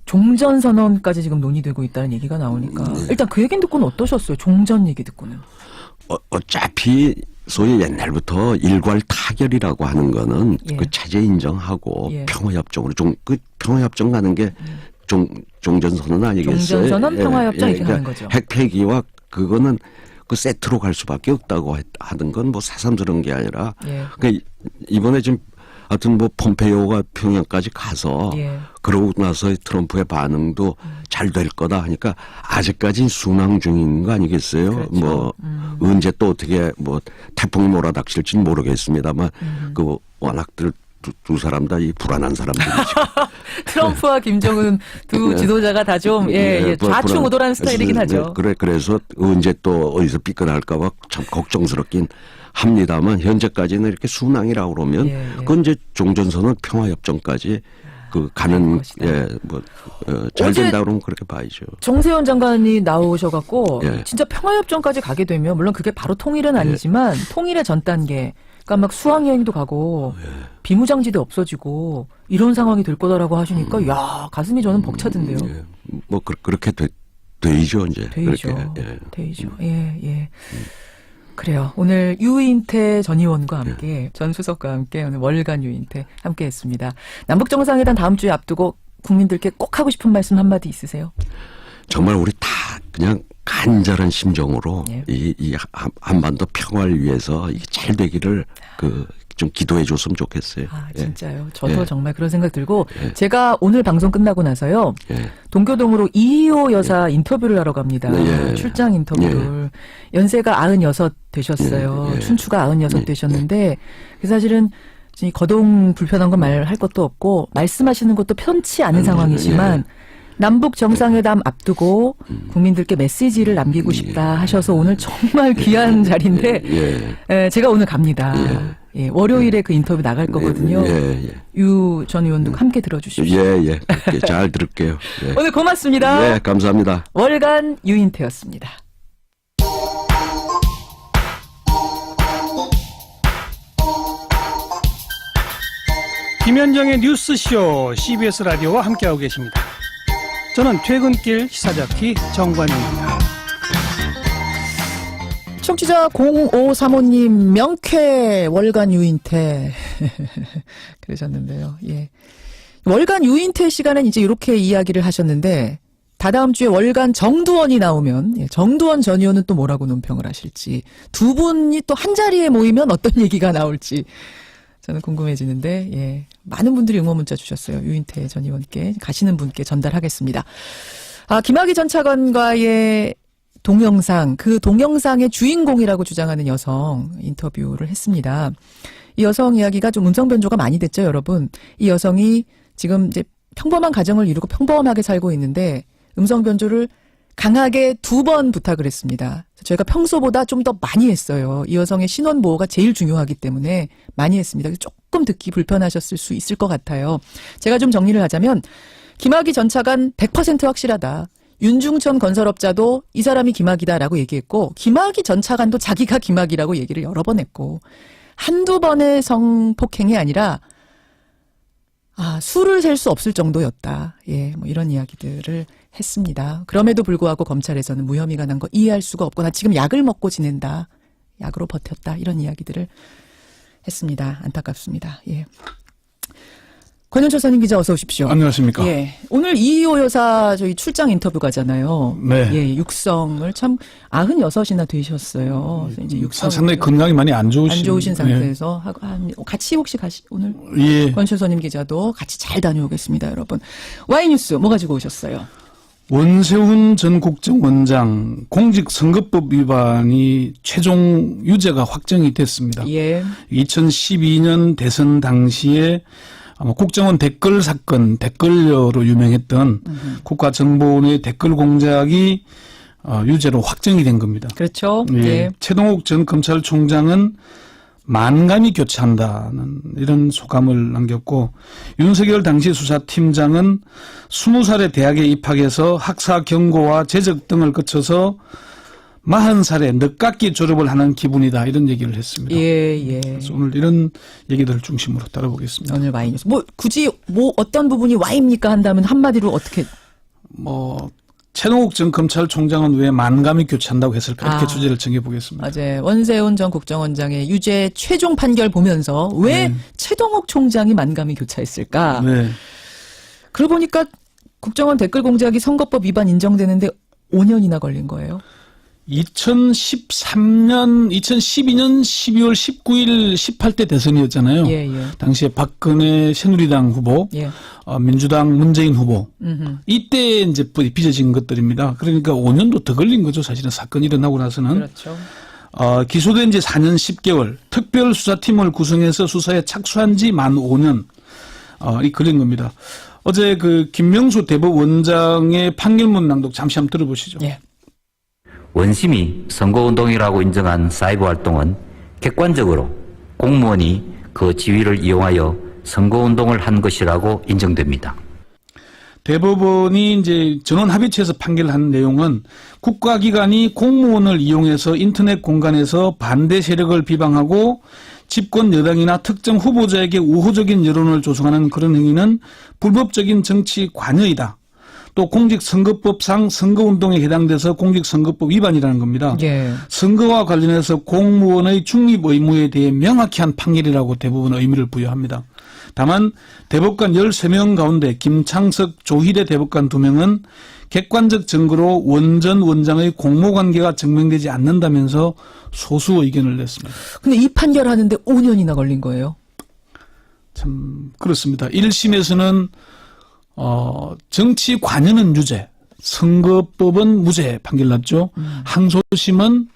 종전 선언까지 지금 논의되고 있다는 얘기가 나오니까 일단 그 얘기는 듣고는 어떠셨어요? 종전 얘기 듣고는. 어차피 소위 옛날부터 일괄 타결이라고 하는 거는 그 체제 인정하고 평화협정으로 그 평화협정 가는 게 종전선언 아니겠어요? 종전선언 평화협정 이렇게 하는 거죠. 핵 폐기와 그거는 그 세트로 갈 수밖에 없다고 하는 건 뭐 새삼스러운 게 아니라 그러니까 이번에 지금 하여튼 뭐 폼페이오가 평양까지 가서 그러고 나서 트럼프의 반응도 잘 될 거다 하니까 아직까지는 순항 중인 거 아니겠어요? 그렇죠. 뭐 언제 또 어떻게 뭐 태풍이 몰아닥칠지는 모르겠습니다만 그 워낙들 두 사람 다 이 불안한 사람들이죠. 트럼프와 김정은 두 지도자가 다 좀 좌충우돌하는 스타일이긴 하죠. 그래서 언제 또 어디서 삐끗할까봐 참 걱정스럽긴 합니다만 현재까지는 이렇게 순항이라고 그러면 그건 이제 종전선언 평화협정까지 그 가는 잘 된다 그러면 그렇게 봐야죠. 정세현 장관이 나오셔갖고 진짜 평화협정까지 가게 되면 물론 그게 바로 통일은 아니지만 통일의 전 단계. 그러니까 막 수학여행도 가고 비무장지대 없어지고 이런 상황이 될 거다라고 하시니까 야 가슴이 저는 벅차던데요. 뭐 그렇게 되죠 이제. 되죠. 되죠. 그래요. 오늘 유인태 전 의원과 함께 전 수석과 함께 오늘 월간 유인태 함께했습니다. 남북 정상회담 다음 주에 앞두고 국민들께 꼭 하고 싶은 말씀 한마디 있으세요? 정말 우리 다 그냥 간절한 심정으로 이 한반도 평화를 위해서 이게 잘 되기를 좀 기도해 줬으면 좋겠어요. 진짜요. 저도 정말 그런 생각 들고 제가 오늘 방송 끝나고 나서요. 동교동으로 이희호 여사 인터뷰를 하러 갑니다. 출장 인터뷰를. 연세가 96 되셨어요. 춘추가 96 되셨는데 사실은 거동 불편한 건 말할 것도 없고 말씀하시는 것도 편치 않은 상황이지만 남북 정상회담 앞두고 국민들께 메시지를 남기고 싶다 하셔서 오늘 정말 귀한 자리인데 제가 오늘 갑니다. 월요일에 그 인터뷰 나갈 거거든요. 유 전 의원도 함께 들어주십시오. 잘 들을게요. 오늘 고맙습니다. 감사합니다. 월간 유인태였습니다. 김현정의 뉴스쇼 CBS 라디오와 함께하고 계십니다. 저는 퇴근길 시사자키 정관용입니다. 청취자 0535님 명쾌 월간 유인태 그러셨는데요. 월간 유인태 시간은 이제 이렇게 이야기를 하셨는데 다다음 주에 월간 정두원이 나오면 정두원 전 의원은 또 뭐라고 논평을 하실지 두 분이 또 한 자리에 모이면 어떤 얘기가 나올지 저는 궁금해지는데 많은 분들이 응원 문자 주셨어요. 유인태 전 의원께 가시는 분께 전달하겠습니다. 김학의 전 차관과의 동영상, 그 동영상의 주인공이라고 주장하는 여성 인터뷰를 했습니다. 이 여성 이야기가 좀 음성 변조가 많이 됐죠, 여러분. 이 여성이 지금 이제 평범한 가정을 이루고 평범하게 살고 있는데 음성 변조를 강하게 2번 부탁을 했습니다. 저희가 평소보다 좀 더 많이 했어요. 이 여성의 신원 보호가 제일 중요하기 때문에 많이 했습니다. 조금 듣기 불편하셨을 수 있을 것 같아요. 제가 좀 정리를 하자면 김학의 전 차관 100% 확실하다. 윤중천 건설업자도 이 사람이 김학이다라고 얘기했고 김학의 전 차관도 자기가 김학이라고 얘기를 여러 번 했고 한두 번의 성폭행이 아니라 수를 셀 수 없을 정도였다. 뭐 이런 이야기들을 했습니다. 그럼에도 불구하고 검찰에서는 무혐의가 난 거 이해할 수가 없고 나 지금 약을 먹고 지낸다. 약으로 버텼다. 이런 이야기들을 했습니다. 안타깝습니다. 권현철 선임 기자 어서 오십시오. 안녕하십니까. 오늘 이희호 여사 저희 출장 인터뷰 가잖아요. 육성을 참 96이나 되셨어요. 그래서 이제 육성 상당히 건강이 많이 안 좋으신 상태에서 같이 혹시 오늘 권현철 선임 기자도 같이 잘 다녀오겠습니다, 여러분. Y뉴스 뭐 가지고 오셨어요? 원세훈 전 국정원장 공직선거법 위반이 최종 유죄가 확정이 됐습니다. 2012년 대선 당시에 아마 국정원 댓글 사건, 댓글녀로 유명했던 국가정보원의 댓글 공작이 유죄로 확정이 된 겁니다. 그렇죠. 최동욱 전 검찰총장은 만감이 교차한다는 이런 소감을 남겼고, 윤석열 당시 수사팀장은 20살에 대학에 입학해서 학사 경고와 재적 등을 거쳐서 40살에 늦깎이 졸업을 하는 기분이다, 이런 얘기를 했습니다. 예. 그래서 오늘 이런 얘기들을 중심으로 다뤄보겠습니다. 오늘 와이뉴스. 굳이 어떤 부분이 와입니까 한다면 한마디로 어떻게? 최동욱 전 검찰총장은 왜 만감이 교차한다고 했을까, 이렇게 주제를 정해보겠습니다. 맞아요. 원세훈 전 국정원장의 유죄 최종 판결 보면서 왜 최동욱 총장이 만감이 교차했을까? 네. 그러고 보니까 국정원 댓글 공작이 선거법 위반 인정되는데 5년이나 걸린 거예요. 2012년 12월 19일 18대 대선이었잖아요. 예. 당시에 박근혜 새누리당 후보, 예. 민주당 문재인 후보. 음흠. 이때 이제 빚어진 것들입니다. 그러니까 5년도 더 걸린 거죠. 사실은 사건이 일어나고 나서는. 그렇죠. 기소된 지 4년 10개월, 특별수사팀을 구성해서 수사에 착수한 지 만 5년, 이 걸린 겁니다. 어제 김명수 대법원장의 판결문 낭독 잠시 한번 들어보시죠. 예. 원심이 선거운동이라고 인정한 사이버 활동은 객관적으로 공무원이 그 지위를 이용하여 선거운동을 한 것이라고 인정됩니다. 대법원이 이제 전원합의체에서 판결한 내용은 국가기관이 공무원을 이용해서 인터넷 공간에서 반대 세력을 비방하고 집권 여당이나 특정 후보자에게 우호적인 여론을 조성하는 그런 행위는 불법적인 정치 관여이다. 또 공직선거법상 선거운동에 해당돼서 공직선거법 위반이라는 겁니다. 예. 선거와 관련해서 공무원의 중립 의무에 대해 명확히 한 판결이라고 대법원은 의미를 부여합니다. 다만 대법관 13명 가운데 김창석, 조희대 대법관 2명은 객관적 증거로 원 전 원장의 공모관계가 증명되지 않는다면서 소수 의견을 냈습니다. 근데 이 판결하는데 5년이나 걸린 거예요. 참 그렇습니다. 1심에서는 정치 관여는 유죄, 선거법은 무죄 판결 났죠. 항소심은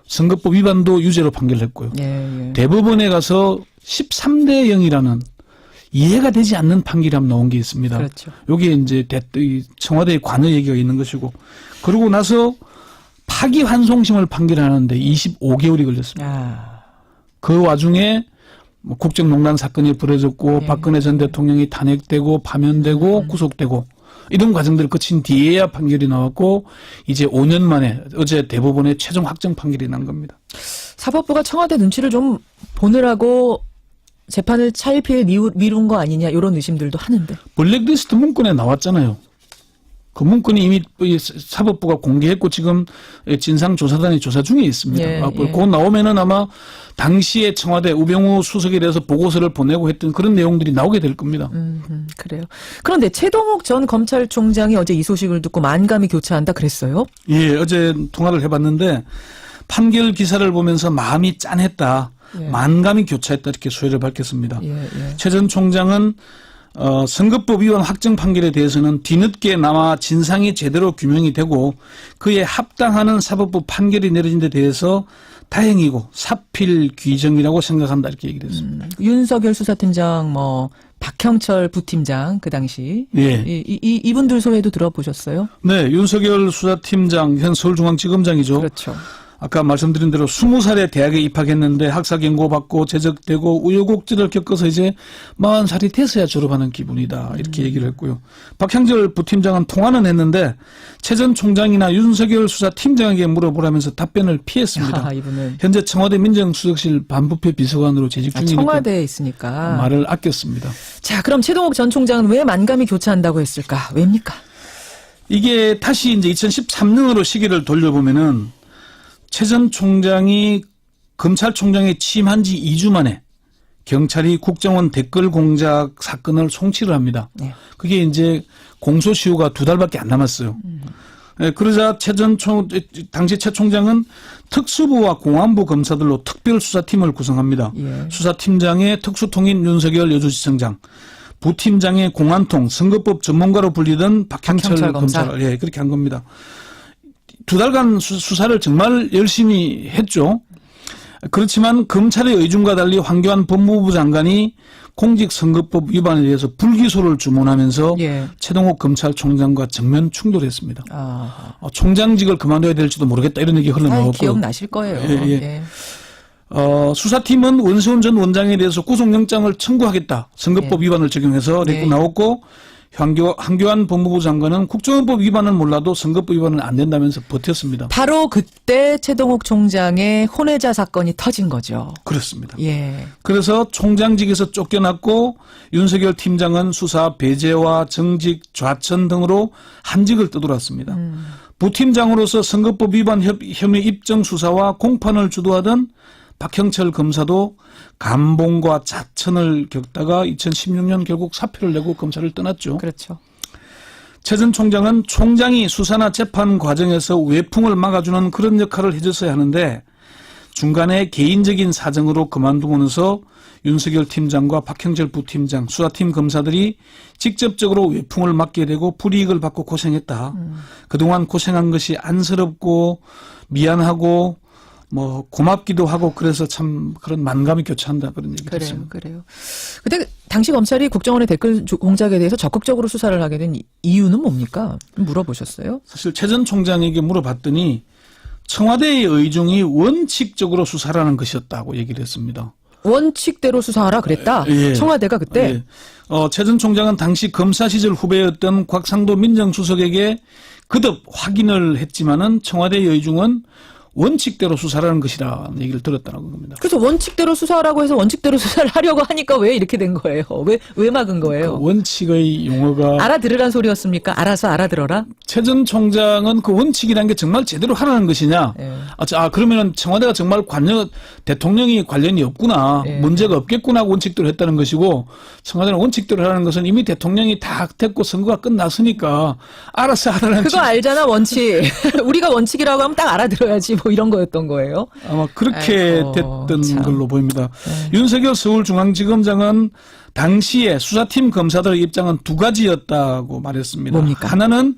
선거법 위반도 유죄로 판결했고요. 예. 대법원에 가서 13대 0이라는 이해가 되지 않는 판결이 한번 나온 게 있습니다. 그렇죠. 여기에 이제 청와대의 관여 얘기가 있는 것이고, 그러고 나서 파기환송심을 판결하는데 25개월이 걸렸습니다. 그 와중에 국정농단 사건이 벌어졌고, 네. 박근혜 전 대통령이 탄핵되고 파면되고 구속되고 이런 과정들을 거친 뒤에야 판결이 나왔고, 이제 5년 만에 어제 대법원의 최종 확정 판결이 난 겁니다. 사법부가 청와대 눈치를 좀 보느라고 재판을 차일피일 미룬 거 아니냐 이런 의심들도 하는데. 블랙리스트 문건에 나왔잖아요. 그 문건이 이미 사법부가 공개했고 지금 진상조사단이 조사 중에 있습니다. 예. 그거 나오면은 아마 당시에 청와대 우병우 수석에 대해서 보고서를 보내고 했던 그런 내용들이 나오게 될 겁니다. 그래요. 그런데 최동욱 전 검찰총장이 어제 이 소식을 듣고 만감이 교차한다 그랬어요? 예, 어제 통화를 해봤는데 판결 기사를 보면서 마음이 짠했다. 예. 만감이 교차했다, 이렇게 소회를 밝혔습니다. 예. 최 전 총장은 선거법 위반 확정 판결에 대해서는 뒤늦게나마 진상이 제대로 규명이 되고 그에 합당하는 사법부 판결이 내려진 데 대해서 다행이고 사필 귀정이라고 생각한다, 이렇게 얘기를 했습니다. 윤석열 수사팀장, 박형철 부팀장 그 당시 예. 이분들 소회도 들어보셨어요? 네, 윤석열 수사팀장 현 서울중앙지검장이죠. 그렇죠. 아까 말씀드린 대로 20살에 대학에 입학했는데 학사 경고 받고 제적되고 우여곡절을 겪어서 이제 40살이 돼서야 졸업하는 기분이다, 이렇게 얘기를 했고요. 박형철 부팀장은 통화는 했는데 최 전 총장이나 윤석열 수사팀장에게 물어보라면서 답변을 피했습니다. 이분은 현재 청와대 민정수석실 반부패 비서관으로 재직 중이니까 청와대에 있으니까 말을 아꼈습니다. 자, 그럼 최동욱 전 총장은 왜 만감이 교차한다고 했을까? 왜입니까? 이게 다시 이제 2013년으로 시기를 돌려보면은 최 전 총장이 검찰총장에 취임한 지 2주 만에 경찰이 국정원 댓글 공작 사건을 송치를 합니다. 네. 그게 이제 공소시효가 2달밖에 안 남았어요. 그러자 당시 최 총장은 특수부와 공안부 검사들로 특별수사팀을 구성합니다. 예. 수사팀장의 특수통인 윤석열 여주지청장, 부팀장의 공안통, 선거법 전문가로 불리던 박형철 검사를 그렇게 한 겁니다. 2달간 수사를 정말 열심히 했죠. 그렇지만 검찰의 의중과 달리 황교안 법무부 장관이 공직선거법 위반에 대해서 불기소를 주문하면서 최동욱 검찰총장과 정면 충돌했습니다. 총장직을 그만둬야 될지도 모르겠다, 이런 얘기 흘러나왔고. 기억나실 거예요. 예. 수사팀은 원세훈 전 원장에 대해서 구속영장을 청구하겠다. 선거법 위반을 적용해서 내고 나왔고 한교안 법무부 장관은 국정원법 위반은 몰라도 선거법 위반은 안 된다면서 버텼습니다. 바로 그때 최동욱 총장의 혼외자 사건이 터진 거죠. 그렇습니다. 예. 그래서 총장직에서 쫓겨났고 윤석열 팀장은 수사 배제와 정직, 좌천 등으로 한직을 떠돌았습니다. 부팀장으로서 선거법 위반 혐의 입증 수사와 공판을 주도하던 박형철 검사도 감봉과 자천을 겪다가 2016년 결국 사표를 내고 검사를 떠났죠. 그렇죠. 최 전 총장은 총장이 수사나 재판 과정에서 외풍을 막아주는 그런 역할을 해줬어야 하는데 중간에 개인적인 사정으로 그만두면서 윤석열 팀장과 박형철 부팀장, 수사팀 검사들이 직접적으로 외풍을 맞게 되고 불이익을 받고 고생했다. 그동안 고생한 것이 안쓰럽고 미안하고 뭐 고맙기도 하고 그래서 참 그런 만감이 교차한다 그런 얘기를 했습니다. 그래요. 근데 당시 검찰이 국정원의 댓글 공작에 대해서 적극적으로 수사를 하게 된 이유는 뭡니까? 물어보셨어요? 사실 최 전 총장에게 물어봤더니 청와대의 의중이 원칙적으로 수사라는 것이었다고 얘기를 했습니다. 원칙대로 수사하라 그랬다? 예. 청와대가 그때? 예. 최 전 총장은 당시 검사 시절 후배였던 곽상도 민정수석에게 거듭 확인을 했지만은 청와대의 의중은 원칙대로 수사라는 것이라는 얘기를 들었다는 겁니다. 그래서 원칙대로 수사하라고 해서 원칙대로 수사를 하려고 하니까 왜 이렇게 된 거예요? 왜 막은 거예요? 그 원칙의 용어가 알아들으란 소리였습니까? 알아서 알아들어라? 최 전 총장은 그 원칙이라는 게 정말 제대로 하라는 것이냐? 예. 그러면은 청와대가 정말 대통령이 관련이 없구나, 예. 문제가 없겠구나 하고 원칙대로 했다는 것이고 청와대는 원칙대로 하라는 것은 이미 대통령이 다 됐고 선거가 끝났으니까 알아서 하라는. 그거 알잖아 원칙. 우리가 원칙이라고 하면 딱 알아들어야지 뭐 이런 거였던 거예요. 아마 그렇게 아이고, 됐던 참. 걸로 보입니다. 윤석열 서울중앙지검장은 당시에 수사팀 검사들의 입장은 두 가지였다고 말했습니다. 뭡니까? 하나는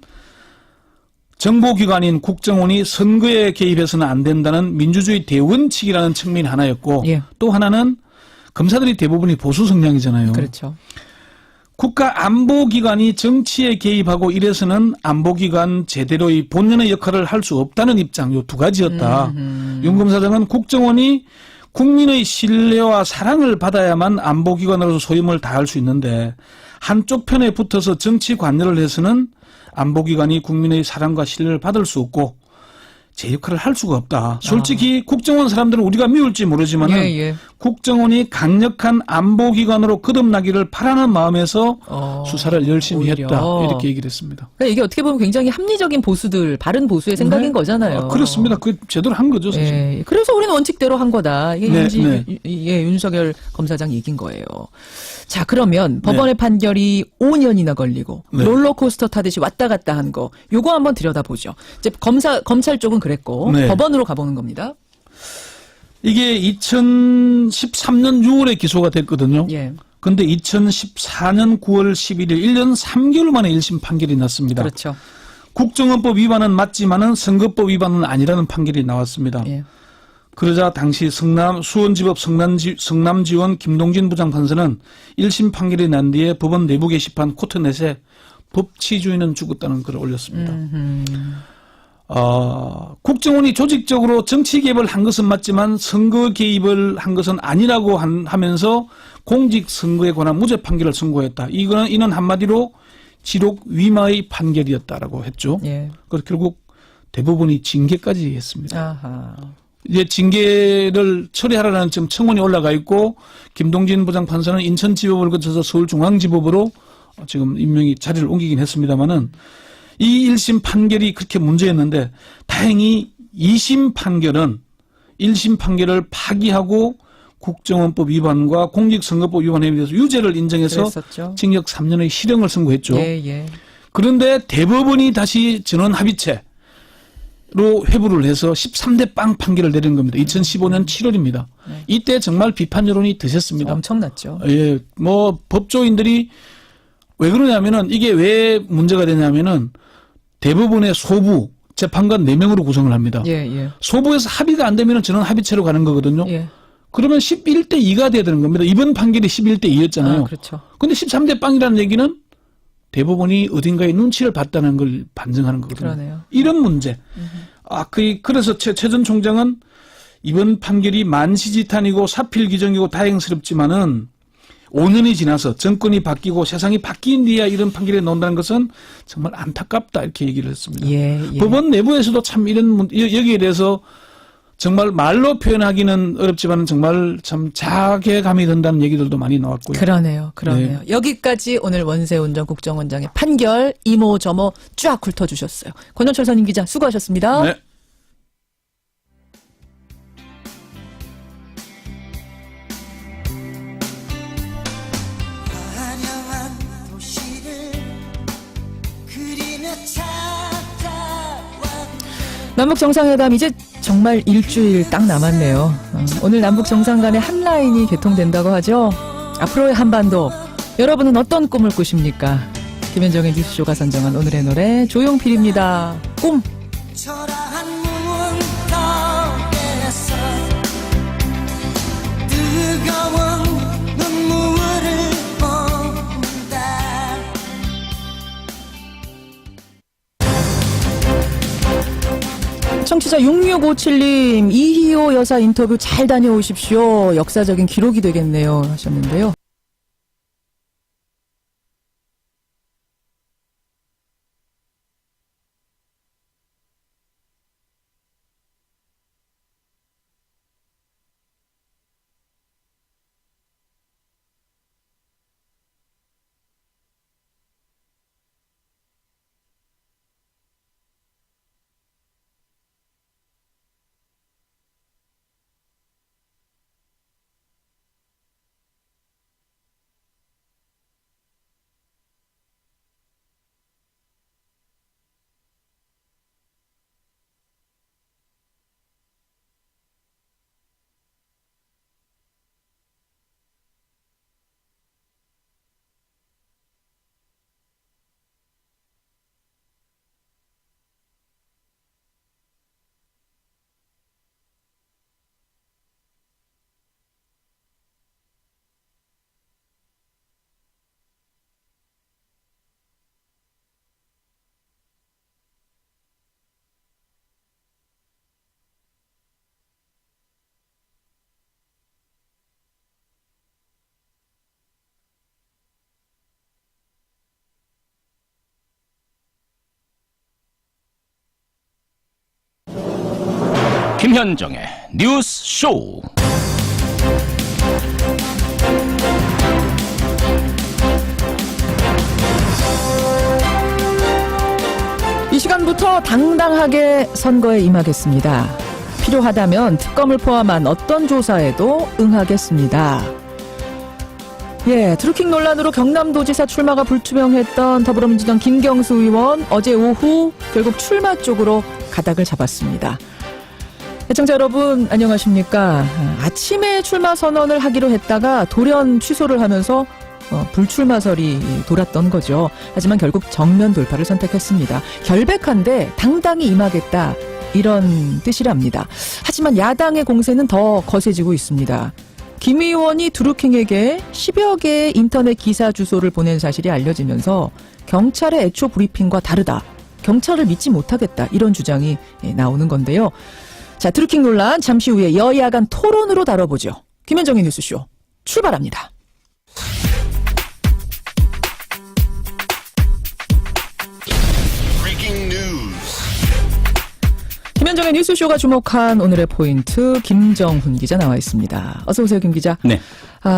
정보기관인 국정원이 선거에 개입해서는 안 된다는 민주주의 대원칙이라는 측면이 하나였고 예. 또 하나는 검사들이 대부분이 보수 성향이잖아요. 그렇죠. 국가안보기관이 정치에 개입하고 이래서는 안보기관 제대로의 본연의 역할을 할 수 없다는 입장, 요 두 가지였다. 윤 검사장은 국정원이 국민의 신뢰와 사랑을 받아야만 안보기관으로서 소임을 다할 수 있는데 한쪽 편에 붙어서 정치 관여를 해서는 안보기관이 국민의 사랑과 신뢰를 받을 수 없고 제 역할을 할 수가 없다. 솔직히 국정원 사람들은 우리가 미울지 모르지만은 예. 국정원이 강력한 안보기관으로 거듭나기를 바라는 마음에서 수사를 열심히 오히려. 했다. 이렇게 얘기를 했습니다. 그러니까 이게 어떻게 보면 굉장히 합리적인 보수들, 바른 보수의 생각인 거잖아요. 그렇습니다. 그 제대로 한 거죠, 사실. 예. 그래서 우리는 원칙대로 한 거다. 이게 네. 윤석열 검사장 얘기인 거예요. 자, 그러면 법원의 판결이 5년이나 걸리고 네. 롤러코스터 타듯이 왔다 갔다 한 거, 요거 한번 들여다보죠. 이제 검찰 쪽은 그랬고 네. 법원으로 가보는 겁니다. 이게 2013년 6월에 기소가 됐거든요. 예. 근데 2014년 9월 11일 1년 3개월 만에 1심 판결이 났습니다. 그렇죠. 국정원법 위반은 맞지만은 선거법 위반은 아니라는 판결이 나왔습니다. 예. 그러자 당시 수원지법 성남지원 김동진 부장판사는 1심 판결이 난 뒤에 법원 내부 게시판 코트넷에 법치주의는 죽었다는 글을 올렸습니다. 국정원이 조직적으로 정치 개입을 한 것은 맞지만 선거 개입을 한 것은 아니라고 하면서 공직선거에 관한 무죄 판결을 선고했다. 이는 한마디로 지록 위마의 판결이었다라고 했죠. 예. 그래서 결국 대부분이 징계까지 했습니다. 아하. 이제 징계를 처리하라는 지금 청원이 올라가 있고 김동진 부장판사는 인천지법을 거쳐서 서울중앙지법으로 지금 임명이 자리를 옮기긴 했습니다마는 이 1심 판결이 그렇게 문제였는데 다행히 2심 판결은 1심 판결을 파기하고 국정원법 위반과 공직선거법 위반에 대해서 유죄를 인정해서 그랬었죠. 징역 3년의 실형을 선고했죠. 예. 그런데 대법원이 다시 전원 합의체 로 회부를 해서 13대 빵 판결을 내린 겁니다. 2015년 7월입니다. 이때 정말 비판 여론이 드셨습니다. 엄청났죠. 예, 뭐 법조인들이 왜 그러냐면은 이게 왜 문제가 되냐면은 대부분의 소부 재판관 4명으로 구성을 합니다. 예. 소부에서 합의가 안 되면은 전원 합의체로 가는 거거든요. 예. 그러면 11대 2가 돼야 되는 겁니다. 이번 판결이 11대 2였잖아요. 그렇죠. 근데 13대 빵이라는 얘기는 대법원이 어딘가에 눈치를 봤다는 걸 반증하는 거거든요. 그러네요. 이런 문제. 그래서 최 전 총장은 이번 판결이 만시지탄이고 사필귀정이고 다행스럽지만은 5년이 지나서 정권이 바뀌고 세상이 바뀐 뒤에 이런 판결이 나온다는 것은 정말 안타깝다 이렇게 얘기를 했습니다. 예. 법원 내부에서도 참 이런 여기에 대해서 정말 말로 표현하기는 어렵지만 정말 참 자괴감이 든다는 얘기들도 많이 나왔고요. 그러네요. 네. 여기까지 오늘 원세훈 전 국정원장의 판결 이모저모 쫙 훑어주셨어요. 권영철 선임 기자 수고하셨습니다. 네. 남북 정상회담 이제 정말 일주일 딱 남았네요. 오늘 남북 정상 간의 한 라인이 개통된다고 하죠. 앞으로의 한반도 여러분은 어떤 꿈을 꾸십니까? 김현정의 뉴스쇼가 선정한 오늘의 노래 조용필입니다. 꿈. 초라한 문턱에서 뜨거운 눈물을 본다. 청취자 6657님 이희호 여사 인터뷰 잘 다녀오십시오. 역사적인 기록이 되겠네요 하셨는데요. 김현정의 뉴스 쇼. 이 시간부터 당당하게 선거에 임하겠습니다. 필요하다면 특검을 포함한 어떤 조사에도 응하겠습니다. 예, 드루킹 논란으로 경남도지사 출마가 불투명했던 더불어민주당 김경수 의원 어제 오후 결국 출마 쪽으로 가닥을 잡았습니다. 시청자 여러분 안녕하십니까. 아침에 출마 선언을 하기로 했다가 돌연 취소를 하면서 불출마설이 돌았던 거죠. 하지만 결국 정면 돌파를 선택했습니다. 결백한데 당당히 임하겠다 이런 뜻이랍니다. 하지만 야당의 공세는 더 거세지고 있습니다. 김 의원이 드루킹에게 10여 개의 인터넷 기사 주소를 보낸 사실이 알려지면서 경찰의 애초 브리핑과 다르다. 경찰을 믿지 못하겠다. 이런 주장이 나오는 건데요. 자, 드루킹 논란 잠시 후에 여야 간 토론으로 다뤄보죠. 김현정의 뉴스쇼 출발합니다. 김현정의 뉴스쇼가 주목한 오늘의 포인트 김정훈 기자 나와 있습니다. 어서 오세요, 김 기자. 네.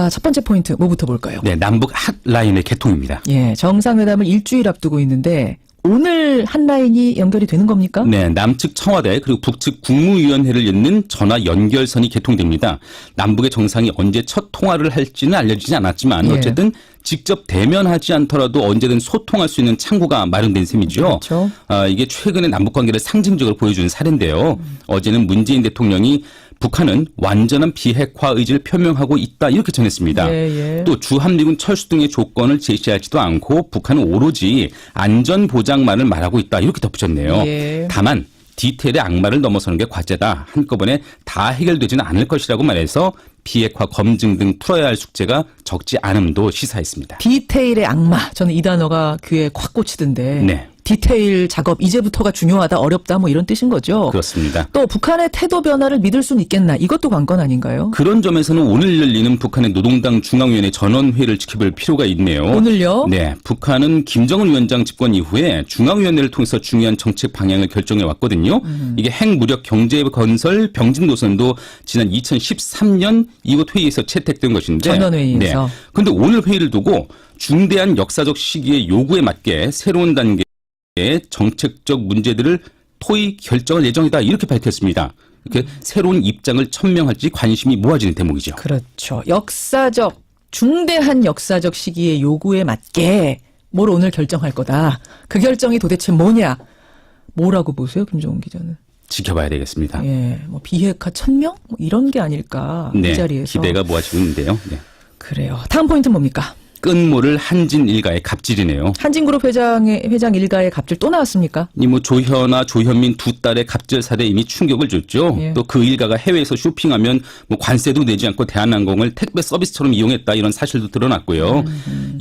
첫 번째 포인트 뭐부터 볼까요? 네, 남북 핫라인의 개통입니다. 예, 정상회담을 일주일 앞두고 있는데 오늘 한 라인이 연결이 되는 겁니까? 네, 남측 청와대 그리고 북측 국무위원회를 잇는 전화 연결선이 개통됩니다. 남북의 정상이 언제 첫 통화를 할지는 알려지지 않았지만 예. 어쨌든 직접 대면하지 않더라도 언제든 소통할 수 있는 창구가 마련된 셈이죠. 그렇죠. 이게 최근의 남북 관계를 상징적으로 보여주는 사례인데요. 어제는 문재인 대통령이 북한은 완전한 비핵화 의지를 표명하고 있다 이렇게 전했습니다. 예. 또 주한미군 철수 등의 조건을 제시하지도 않고 북한은 오로지 안전 보장만을 말하고 있다 이렇게 덧붙였네요. 예. 다만 디테일의 악마를 넘어서는 게 과제다. 한꺼번에 다 해결되지는 않을 것이라고 말해서 비핵화 검증 등 풀어야 할 숙제가 적지 않음도 시사했습니다. 디테일의 악마. 저는 이 단어가 귀에 콱 꽂히던데. 네. 디테일 작업 이제부터가 중요하다, 어렵다 뭐 이런 뜻인 거죠. 그렇습니다. 또 북한의 태도 변화를 믿을 수는 있겠나, 이것도 관건 아닌가요? 그런 점에서는 오늘 열리는 북한의 노동당 중앙위원회 전원회의를 지켜볼 필요가 있네요. 오늘요? 네, 북한은 김정은 위원장 집권 이후에 중앙위원회를 통해서 중요한 정책 방향을 결정해 왔거든요. 이게 핵무력 경제 건설 병진 노선도 지난 2013년 이곳 회의에서 채택된 것인데, 전원회의에서. 네. 그런데 오늘 회의를 두고 중대한 역사적 시기의 요구에 맞게 새로운 단계의 정책적 문제들을 토의 결정할 예정이다, 이렇게 밝혔습니다. 이렇게 새로운 입장을 천명할지 관심이 모아지는 대목이죠. 그렇죠. 역사적, 중대한 역사적 시기의 요구에 맞게 뭘 오늘 결정할 거다. 그 결정이 도대체 뭐냐? 뭐라고 보세요, 김종훈 기자는? 지켜봐야 되겠습니다. 예, 뭐 비핵화 1000명? 뭐 이런 게 아닐까, 이 네, 자리에서. 기대가 모아지고 있는데요. 네. 그래요. 다음 포인트 뭡니까? 끝모를 한진 일가의 갑질이네요. 한진그룹 회장 일가의 갑질 또 나왔습니까? 이 뭐 조현아, 조현민 두 딸의 갑질 사례 이미 충격을 줬죠. 예. 또 그 일가가 해외에서 쇼핑하면 뭐 관세도 내지 않고 대한항공을 택배 서비스처럼 이용했다, 이런 사실도 드러났고요.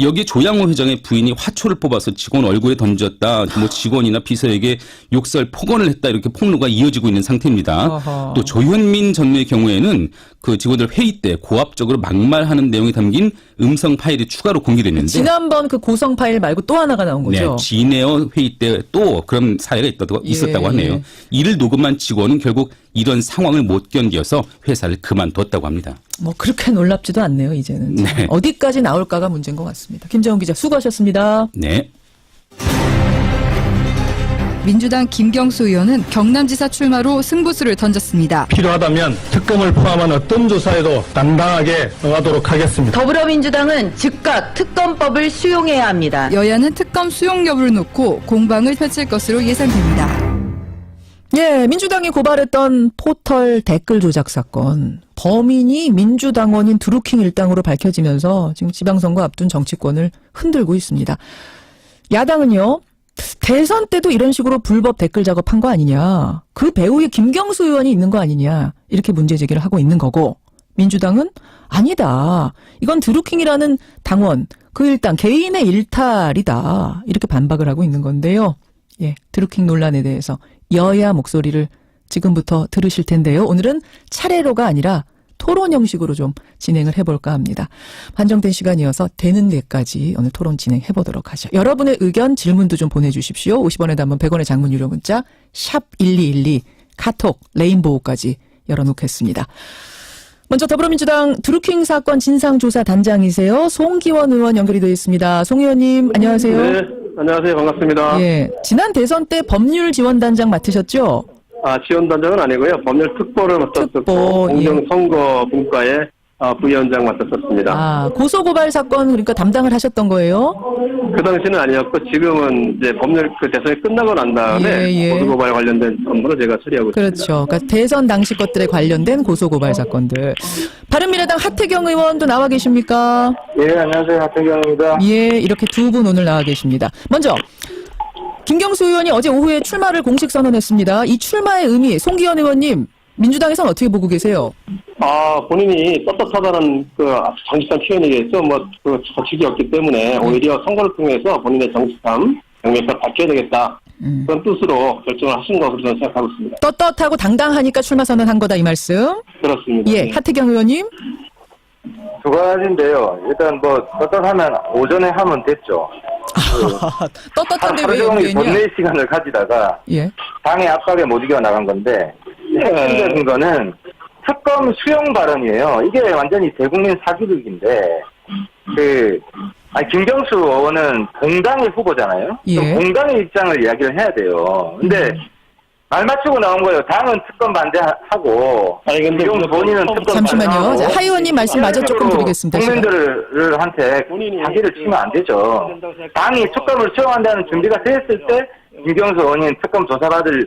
여기에 조양호 회장의 부인이 화초를 뽑아서 직원 얼굴에 던졌다, 뭐 직원이나 비서에게 욕설 폭언을 했다, 이렇게 폭로가 이어지고 있는 상태입니다. 어허. 또 조현민 전무의 경우에는 그 직원들 회의 때 고압적으로 막말하는 내용이 담긴 음성 파일이 추가로 공개됐는데, 지난번 그 고성 파일 말고 또 하나가 나온 거죠? 네, 진에어 회의 때 또 그런 사례가 있었다고 하네요. 예. 이를 녹음한 직원은 결국 이런 상황을 못 견뎌서 회사를 그만뒀다고 합니다. 뭐 그렇게 놀랍지도 않네요, 이제는. 네. 어디까지 나올까가 문제인 것 같습니다. 김정훈 기자 수고하셨습니다. 네. 민주당 김경수 의원은 경남지사 출마로 승부수를 던졌습니다. 필요하다면 특검을 포함한 어떤 조사에도 당당하게 응하도록 하겠습니다. 더불어민주당은 즉각 특검법을 수용해야 합니다. 여야는 특검 수용 여부를 놓고 공방을 펼칠 것으로 예상됩니다. 예, 민주당이 고발했던 포털 댓글 조작 사건. 범인이 민주당원인 드루킹 일당으로 밝혀지면서 지금 지방선거 앞둔 정치권을 흔들고 있습니다. 야당은요, 대선 때도 이런 식으로 불법 댓글 작업한 거 아니냐, 그 배후에 김경수 의원이 있는 거 아니냐, 이렇게 문제 제기를 하고 있는 거고, 민주당은 아니다, 이건 드루킹이라는 당원, 그 일당 개인의 일탈이다, 이렇게 반박을 하고 있는 건데요. 예, 드루킹 논란에 대해서 여야 목소리를 지금부터 들으실 텐데요. 오늘은 차례로가 아니라 토론 형식으로 좀 진행을 해볼까 합니다. 한정된 시간이어서 되는 데까지 오늘 토론 진행해보도록 하죠. 여러분의 의견, 질문도 좀 보내주십시오. 50원에 담은 100원의 장문 유료 문자 샵 1212, 카톡, 레인보우까지 열어놓겠습니다. 먼저 더불어민주당 드루킹 사건 진상조사단장이세요, 송기원 의원 연결이 되어 있습니다. 송 의원님, 안녕하세요. 네, 안녕하세요. 반갑습니다. 예, 지난 대선 때 법률지원단장 맡으셨죠? 지원단장은 아니고요. 법률특보를 맡았었고, 특보, 공정선거 분과의 부위원장 맡았었습니다. 고소고발 사건 그러니까 담당을 하셨던 거예요? 그 당시는 아니었고, 지금은 이제 법률 대선이 끝나고 난 다음에 고소고발 관련된 업무를 제가 처리하고 있습니다. 그렇죠. 그러니까 대선 당시 것들에 관련된 고소고발 사건들. 바른미래당 하태경 의원도 나와 계십니까? 예, 안녕하세요. 하태경입니다. 예, 이렇게 두 분 오늘 나와 계십니다. 먼저 김경수 의원이 어제 오후에 출마를 공식 선언했습니다. 이 출마의 의미, 송기현 의원님, 민주당에서는 어떻게 보고 계세요? 본인이 떳떳하다는 그 정치권 표현이겠죠. 그 저축이었기 때문에 오히려 선거를 통해서 본인의 정치감, 경력을 밝혀야 되겠다. 그런 뜻으로 결정을 하신 것으로 저는 생각하고 있습니다. 떳떳하고 당당하니까 출마 선언한 거다, 이 말씀? 그렇습니다. 예, 네. 하태경 의원님? 두 가지인데요. 일단 떳떳하면 오전에 하면 됐죠. 떳떳한데 하루 왜 종일 연기했냐? 본내 시간을 가지다가 예. 당의 압박에 못 이겨 나간 건데, 핵심적인 거는 특검 수용 발언이에요. 이게 완전히 대국민 사기극인데, 김경수 의원은 공당의 후보잖아요. 예. 그럼 공당의 입장을 이야기를 해야 돼요. 근데 말 맞추고 나온 거예요. 당은 특검 반대하고, 근데 본인은 특검 잠시만요. 반대하고. 하 의원님 말씀 마저 조금 드리겠습니다. 국민들한테 사기를 치면 안 되죠. 당이 특검을 수용한다는 준비가 됐을 때 김경수 의원이 특검 조사받을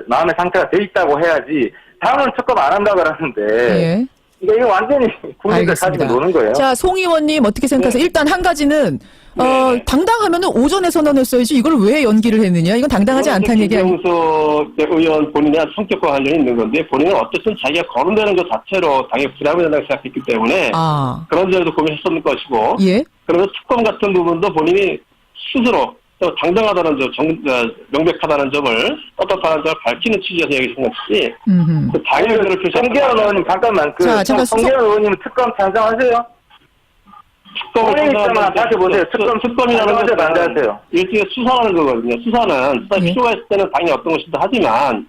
마음의 상태가 돼 있다고 해야지, 당은 특검 안 한다고 그러는데 예. 이거 완전히 국민들 가지고 노는 거예요. 자, 송 의원님 어떻게 생각하세요? 일단 한 가지는 당당하면은 오전에 선언했어야지 이걸 왜 연기를 했느냐? 이건 당당하지 않다는 얘기 아니에요? 김경수 의원 본인의 성격과 관련이 있는 건데, 본인은 어쨌든 자기가 거론되는 것 자체로 당에 부담이 된다고 생각했기 때문에 그런 점에도 고민했었는 것이고, 예. 그래서 특검 같은 부분도 본인이 스스로 당당하다는 명백하다는 점을 떳떳하다는 점을 밝히는 취지에서 얘기한 것이지. 그 당연히 송기현 의원님 잠깐만 잠깐 송기현 의원님 특검 찬성하세요? 본인 입장만 다시 보세요. 특검이라는 것을 반대하세요. 일종의 수사하는 거거든요. 수사는 필요가 있을 때는 당연히 어떤 것이든 하지만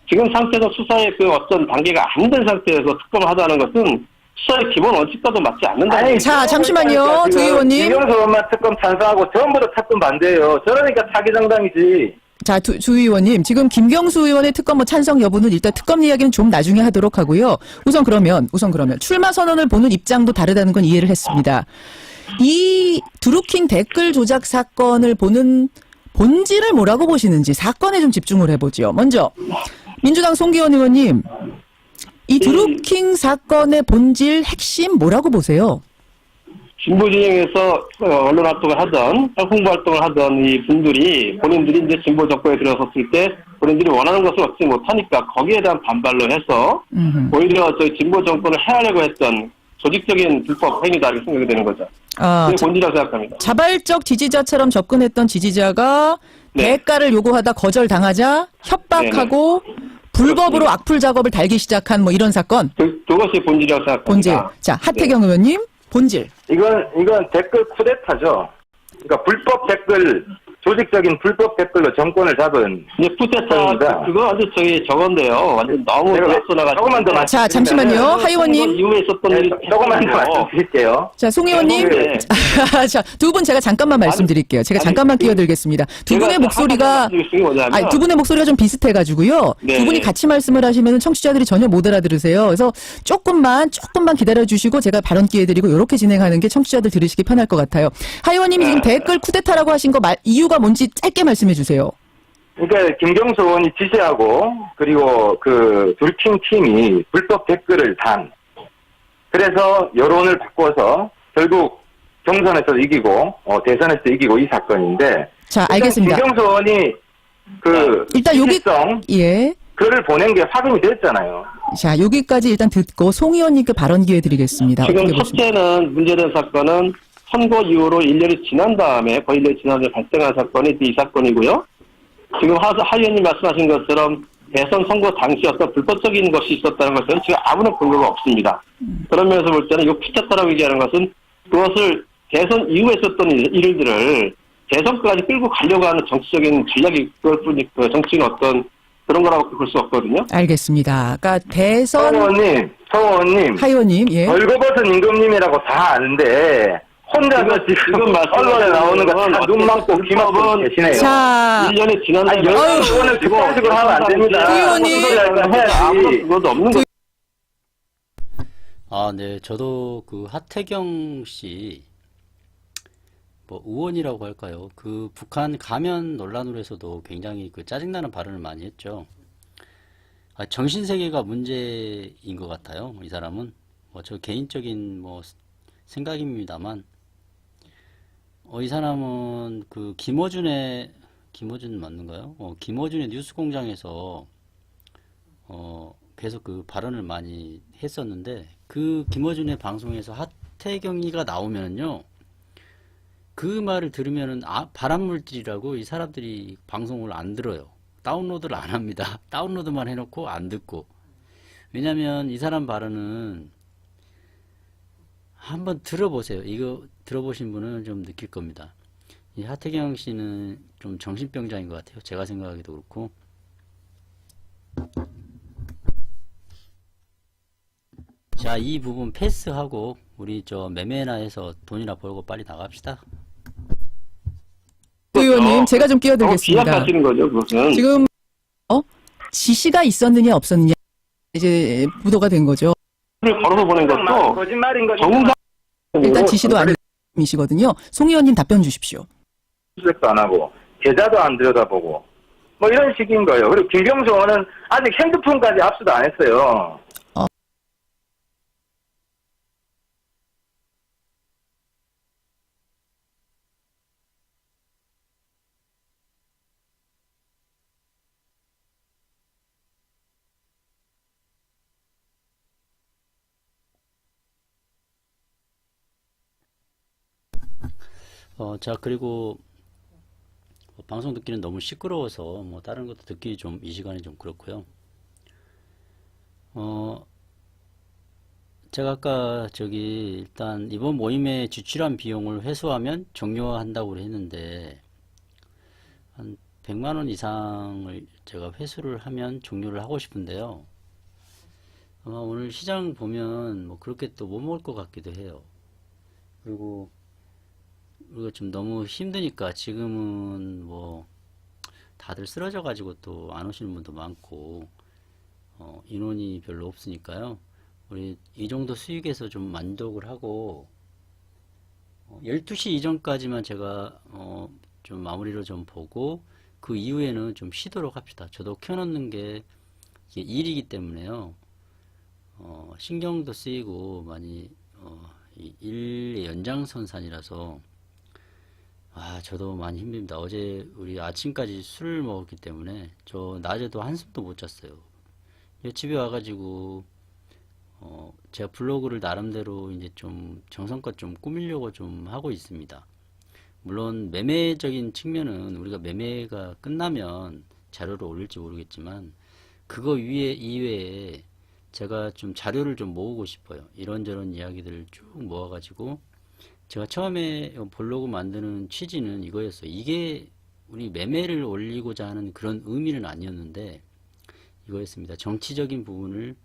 지금 상태에서 수사의 그 어떤 단계가 안 된 상태에서 특검을 하자는 것은 수사의 기본 원칙과도 맞지 않는다. 자, 잠시만요. 두 의원님. 김경수 의원만 특검 찬성하고 전부 다 특검 반대예요. 저러니까 사기 정당이지. 자, 주 의원님. 지금 김경수 의원의 특검 찬성 여부는 일단 특검 이야기는 좀 나중에 하도록 하고요. 우선 그러면 출마 선언을 보는 입장도 다르다는 건 이해를 했습니다. 이 드루킹 댓글 조작 사건을 보는 본질을 뭐라고 보시는지 사건에 좀 집중을 해보죠. 먼저 민주당 송기현 의원님. 이 드루킹 사건의 본질 핵심 뭐라고 보세요? 진보 진영에서 언론 활동을 하던 홍보 활동을 하던 이 분들이 본인들이 이제 진보 정권에 들어섰을 때 본인들이 원하는 것을 얻지 못하니까 거기에 대한 반발로 해서 오히려 저희 진보 정권을 해하려고 했던 조직적인 불법 행위다 이렇게 생각이 되는 거죠. 그게 본질이라고 생각합니다. 자발적 지지자처럼 접근했던 지지자가 대가를 요구하다 거절당하자 협박하고 불법으로 악플 작업을 달기 시작한 뭐 이런 사건. 그것이 본질이라고 생각합니다. 본질. 자, 하태경 의원님, 본질. 이건 댓글 쿠데타죠. 그러니까 불법 댓글, 조직적인 불법 댓글로 정권을 잡은. 이제 쿠데타 그거 아주 저건데요. 완전 너무 앞서나가지고. 조금만 더 자, 잠시만요. 하 의원님. 이후에 있었던 일이 조금만 더 말씀드릴게요. 자, 송 의원님. 자, 두 분 제가 잠깐만 말씀드릴게요. 제가 잠깐만 끼어들겠습니다. 두 분의 목소리가 두 분의 목소리가 좀 비슷해가지고요. 두 분이 같이 말씀을 하시면 청취자들이 전혀 못 알아들으세요. 그래서 조금만 기다려주시고 제가 발언 기회 드리고 이렇게 진행하는 게 청취자들 들으시기 편할 것 같아요. 하 의원님이 지금 댓글 쿠데타라고 하신 거 이유가 뭔지 짧게 말씀해 주세요. 그러니까 김경수 의원이 지시하고 그리고 그 드루킹 팀이 불법 댓글을 단. 그래서 여론을 바꿔서 결국 경선에서 이기고 대선에서 이기고 이 사건인데. 자, 알겠습니다. 김경수 의원이 일단 글을 보낸 게 확인이 됐잖아요. 자, 여기까지 일단 듣고 송 의원님께 발언 기회 드리겠습니다. 지금 첫째는 문제된 사건은 선거 이후로 1년이 지난 다음에 거의 1년이 지난 다음에 발생한 사건이 이 사건이고요. 지금 하 의원님 말씀하신 것처럼 대선 선거 당시 어떤 불법적인 것이 있었다는 것은 지금 아무런 근거가 없습니다. 그런 면에서 볼 때는 이 쿠데타라고 얘기하는 것은 그것을 대선 이후에 있었던 일들을 대선까지 끌고 가려고 하는 정치적인 전략이 그걸 뿐이 정치인 어떤 그런 거라고 볼 수 없거든요. 알겠습니다. 그러니까 대선 서 의원님, 하 의원님, 벌거벗은 임금님이라고 다 아는데 혼자서 지금 언론에 나오는 거 다 눈 막고 귀 막고 계시네요. 자, 1년이 지난 다음에 여론을 뒷받침으로 하면 안 됩니다. 의원님, 해야지. 그것도 없는 거. 네, 저도 그 하태경 씨 뭐 의원이라고 할까요? 그 북한 가면 논란으로 해서도 굉장히 그 짜증나는 발언을 많이 했죠. 정신 세계가 문제인 것 같아요. 이 사람은 뭐 저 개인적인 뭐 생각입니다만, 이 사람은 그 김어준 맞는가요? 김어준의 뉴스공장에서 계속 그 발언을 많이 했었는데, 그 김어준의 방송에서 하태경이가 나오면은요, 그 말을 들으면은 발암물질이라고 이 사람들이 방송을 안 들어요. 다운로드를 안 합니다. 다운로드만 해놓고 안 듣고. 왜냐면 이 사람 발언은 한번 들어보세요. 이거 들어보신 분은 좀 느낄 겁니다. 이 하태경 씨는 좀 정신병자인 것 같아요. 제가 생각하기도 그렇고. 자, 이 부분 패스하고 우리 저 매매나 해서 돈이나 벌고 빨리 나갑시다. 의원님, 제가 좀 끼어들겠습니다. 비약하시는 거죠, 그것은. 지금 지시가 있었느냐 없었느냐 이제 부도가 된 거죠. 걸어서 보낸 것도 거짓말인 거죠. 일단 지시도 아니시거든요. 송 의원님 답변 주십시오. 수색도 안 하고 계좌도 안 들여다보고 뭐 이런 식인 거예요. 그리고 김경수 의원은 아직 핸드폰까지 압수도 안 했어요. 자, 그리고 방송 듣기는 너무 시끄러워서 뭐 다른 것도 듣기 좀 이 시간이 좀 그렇고요. 제가 아까 일단 이번 모임에 지출한 비용을 회수하면 종료한다고 했는데 한 100만 원 이상을 제가 회수를 하면 종료를 하고 싶은데요. 아마 오늘 시장 보면 뭐 그렇게 또 못 먹을 것 같기도 해요. 그리고 우리가 좀 너무 힘드니까 지금은 뭐 다들 쓰러져 가지고 또 안 오시는 분도 많고 인원이 별로 없으니까요. 우리 이 정도 수익에서 좀 만족을 하고 12시 이전까지만 제가 좀 마무리로 좀 보고 그 이후에는 좀 쉬도록 합시다. 저도 켜놓는 게 이게 일이기 때문에요. 신경도 쓰이고 많이 이 일의 연장선상이라서 저도 많이 힘듭니다. 어제 우리 아침까지 술을 먹었기 때문에 저 낮에도 한숨도 못 잤어요. 집에 와가지고 제가 블로그를 나름대로 이제 좀 정성껏 좀 꾸미려고 좀 하고 있습니다. 물론 매매적인 측면은 우리가 매매가 끝나면 자료를 올릴지 모르겠지만 그거 이외에 제가 좀 자료를 좀 모으고 싶어요. 이런저런 이야기들을 쭉 모아가지고 제가 처음에 블로그 만드는 취지는 이거였어요. 이게 우리 매매를 올리고자 하는 그런 의미는 아니었는데 이거였습니다. 정치적인 부분을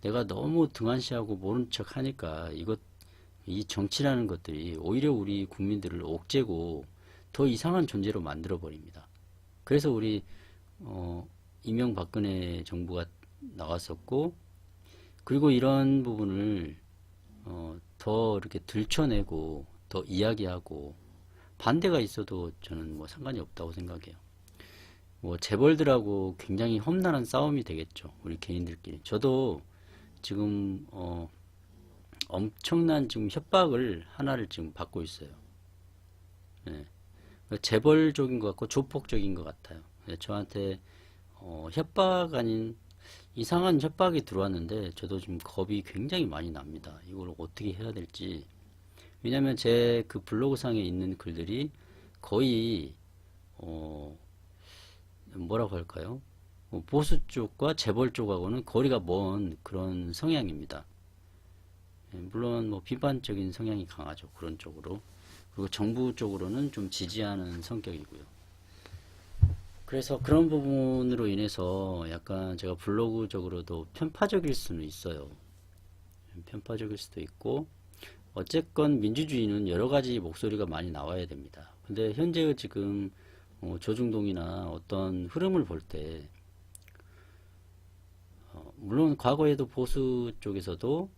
내가 너무 등한시하고 모른 척 하니까 이 정치라는 것들이 오히려 우리 국민들을 옥죄고 더 이상한 존재로 만들어 버립니다. 그래서 우리 이명박근혜 정부가 나왔었고 그리고 이런 부분을 더 이렇게 들춰내고 더 이야기하고 반대가 있어도 저는 뭐 상관이 없다고 생각해요. 뭐 재벌들하고 굉장히 험난한 싸움이 되겠죠. 우리 개인들끼리. 저도 지금 엄청난 지금 협박을 하나를 지금 받고 있어요. 네. 재벌적인 것 같고 조폭적인 것 같아요. 네, 저한테 협박 아닌 이상한 협박이 들어왔는데 저도 지금 겁이 굉장히 많이 납니다. 이걸 어떻게 해야 될지. 왜냐면 제 그 블로그상에 있는 글들이 거의 뭐라고 할까요? 보수 쪽과 재벌 쪽하고는 거리가 먼 그런 성향입니다. 물론 뭐 비판적인 성향이 강하죠. 그런 쪽으로. 그리고 정부 쪽으로는 좀 지지하는 성격이고요. 그래서 그런 부분으로 인해서 약간 제가 블로그적으로도 편파적일 수는 있어요. 편파적일 수도 있고 어쨌건 민주주의는 여러 가지 목소리가 많이 나와야 됩니다. 근데 현재의 지금 조중동이나 어떤 흐름을 볼 때 물론 과거에도 보수 쪽에서도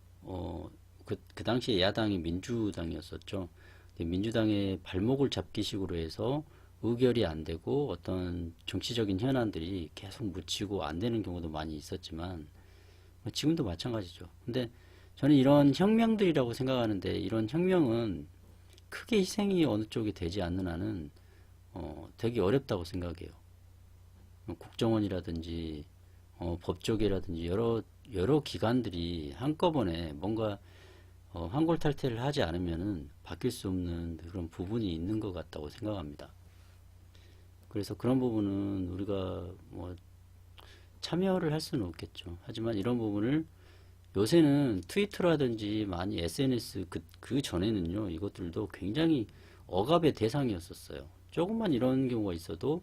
그 당시에 야당이 민주당이었었죠. 근데 민주당의 발목을 잡기 식으로 해서 의결이 안 되고 어떤 정치적인 현안들이 계속 묻히고 안 되는 경우도 많이 있었지만 지금도 마찬가지죠. 근데 저는 이런 혁명들이라고 생각하는데 이런 혁명은 크게 희생이 어느 쪽이 되지 않는 한은 되게 어렵다고 생각해요. 국정원이라든지 법조계라든지 여러 기관들이 한꺼번에 뭔가 환골탈태를 하지 않으면은 바뀔 수 없는 그런 부분이 있는 것 같다고 생각합니다. 그래서 그런 부분은 우리가 뭐 참여를 할 수는 없겠죠. 하지만 이런 부분을 요새는 트위터라든지 많이 SNS 그 전에는요 이것들도 굉장히 억압의 대상이었었어요. 조금만 이런 경우가 있어도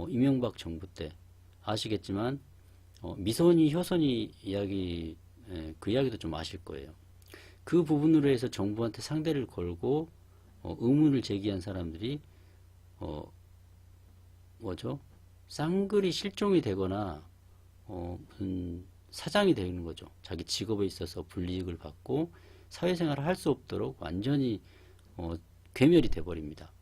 이명박 정부 때 아시겠지만 미선이 효선이 이야기 그 이야기도 좀 아실 거예요. 그 부분으로 해서 정부한테 상대를 걸고 의문을 제기한 사람들이 뭐죠? 쌍글이 실종이 되거나 무슨 사장이 되는 거죠. 자기 직업에 있어서 불이익을 받고 사회생활을 할 수 없도록 완전히 괴멸이 돼버립니다.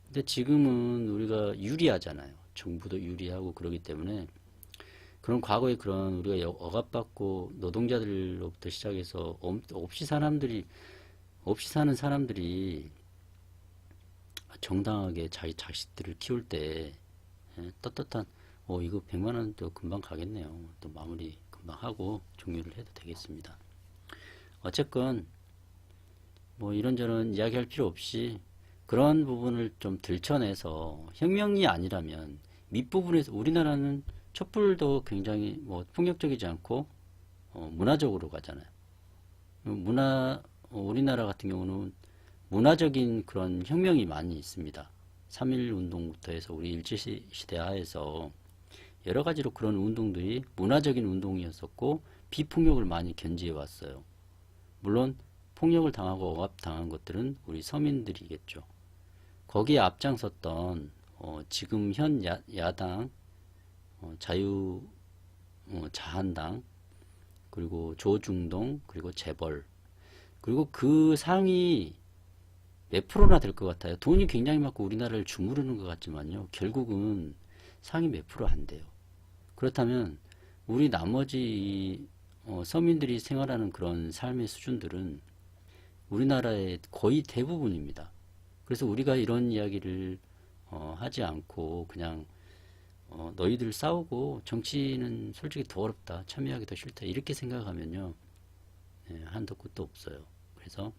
근데 지금은 우리가 유리하잖아요. 정부도 유리하고 그러기 때문에 그런 과거에 그런 우리가 억압받고 노동자들로부터 시작해서 없이 사는 사람들이 정당하게 자기 자식들을 키울 때 떳떳한 이거 100만 원도 금방 가겠네요. 또 마무리 금방 하고 종료를 해도 되겠습니다. 어쨌건 뭐 이런저런 이야기할 필요 없이 그런 부분을 좀 들춰내서 혁명이 아니라면 밑부분에서 우리나라는 촛불도 굉장히 뭐 폭력적이지 않고 문화적으로 가잖아요. 우리나라 같은 경우는 문화적인 그런 혁명이 많이 있습니다. 3.1 운동부터 해서 우리 일제시대 하에서 여러 가지로 그런 운동들이 문화적인 운동이었었고 비폭력을 많이 견지해 왔어요. 물론 폭력을 당하고 억압당한 것들은 우리 서민들이겠죠. 거기에 앞장섰던 지금 현 야당 자한당 그리고 조중동 그리고 재벌 그리고 그 상이 몇 프로나 될 것 같아요. 돈이 굉장히 많고 우리나라를 주무르는 것 같지만요. 결국은 상이 몇 프로 안 돼요. 그렇다면 우리 나머지 서민들이 생활하는 그런 삶의 수준들은 우리나라의 거의 대부분입니다. 그래서 우리가 이런 이야기를 하지 않고 그냥 너희들 싸우고 정치는 솔직히 더 어렵다. 참여하기 더 싫다. 이렇게 생각하면요. 한도 끝도 없어요. 그래서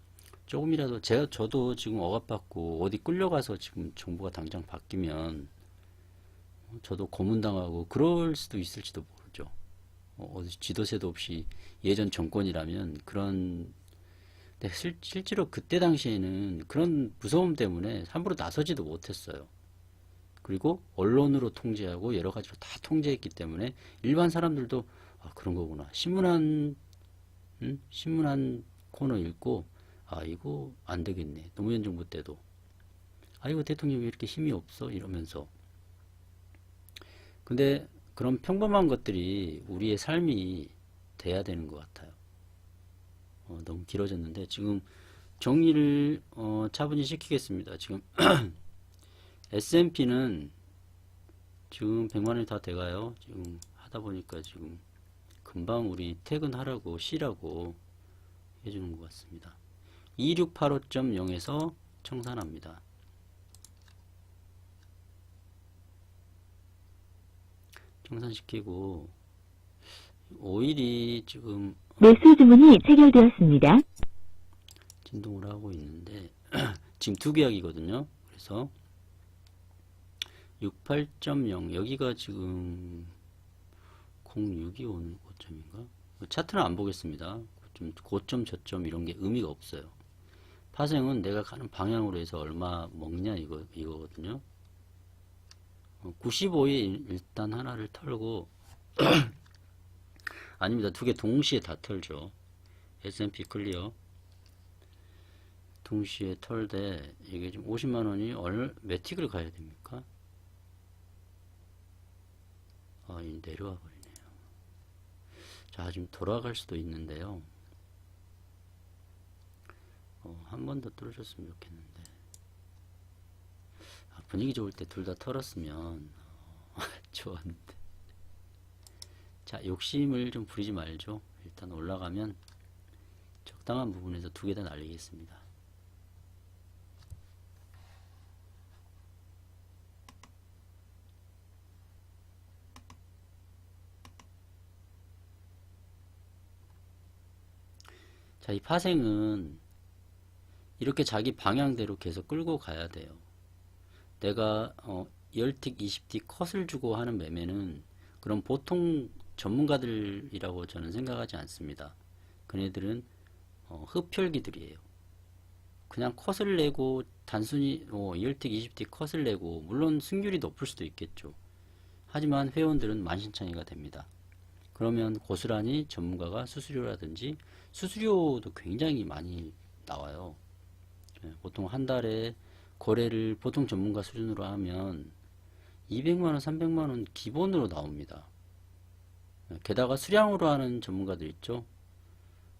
조금이라도 저도 지금 억압받고 어디 끌려가서 지금 정부가 당장 바뀌면 저도 고문당하고 그럴 수도 있을지도 모르죠. 어디 지도세도 없이 예전 정권이라면 그런 근데 실제로 그때 당시에는 그런 무서움 때문에 함부로 나서지도 못했어요. 그리고 언론으로 통제하고 여러 가지로 다 통제했기 때문에 일반 사람들도 그런 거구나. 신문 한 코너 읽고 이거 안 되겠네. 노무현 정부 때도 이거 대통령이 왜 이렇게 힘이 없어? 이러면서. 근데 그런 평범한 것들이 우리의 삶이 돼야 되는 것 같아요. 너무 길어졌는데 지금 정리를 차분히 시키겠습니다. 지금 S&P는 지금 100만원이 다 돼가요. 지금 하다 보니까 지금 금방 우리 퇴근하라고 쉬라고 해주는 것 같습니다. 2685.0에서 청산합니다. 청산시키고 5일이 지금 매수 주문이 체결되었습니다. 진동을 하고 있는데 지금 두 계약이거든요. 그래서 68.0 여기가 지금 06이 오는 고점인가? 차트는 안 보겠습니다. 좀 고점 저점 이런 게 의미가 없어요. 파생은 내가 가는 방향으로 해서 얼마 먹냐 이거거든요. 95에 일단 하나를 털고 아닙니다. 두 개 동시에 다 털죠. S&P 클리어 동시에 털되 이게 지금 50만원이 몇 틱을 가야 됩니까? 이 내려와 버리네요. 자, 지금 돌아갈 수도 있는데요. 한 번 더 뚫어줬으면 좋겠는데. 분위기 좋을 때 둘 다 털었으면 좋았는데. 자, 욕심을 좀 부리지 말죠. 일단 올라가면 적당한 부분에서 두 개 다 날리겠습니다. 자, 이 파생은 이렇게 자기 방향대로 계속 끌고 가야 돼요. 내가 10틱, 20틱 컷을 주고 하는 매매는 그럼 보통 전문가들이라고 저는 생각하지 않습니다. 그네들은 흡혈귀들이에요. 그냥 컷을 내고 단순히 10틱, 20틱 컷을 내고 물론 승률이 높을 수도 있겠죠. 하지만 회원들은 만신창이가 됩니다. 그러면 고스란히 전문가가 수수료라든지 수수료도 굉장히 많이 나와요. 보통 한 달에 거래를 보통 전문가 수준으로 하면 200만원, 300만원 기본으로 나옵니다. 게다가 수량으로 하는 전문가들 있죠.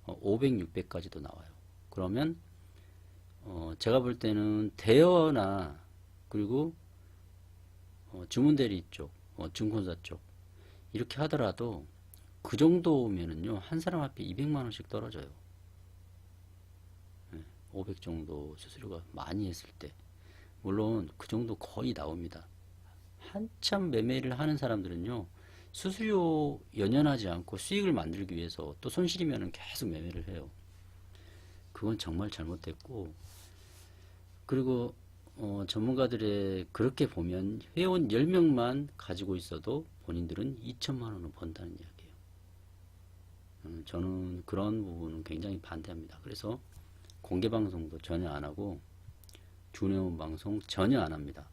500, 600까지도 나와요. 그러면 제가 볼 때는 대여나 그리고 주문대리 쪽, 증권사 쪽 이렇게 하더라도 그 정도면은요 한 사람 앞에 200만원씩 떨어져요. 500 정도 수수료가 많이 했을 때 물론 그 정도 거의 나옵니다. 한참 매매를 하는 사람들은요 수수료 연연하지 않고 수익을 만들기 위해서 또 손실이면 계속 매매를 해요. 그건 정말 잘못됐고, 그리고 전문가들의 그렇게 보면 회원 10명만 가지고 있어도 본인들은 2천만 원을 번다는 이야기예요. 저는 그런 부분은 굉장히 반대합니다. 그래서 공개 방송도 전혀 안 하고 주내원 방송 전혀 안 합니다.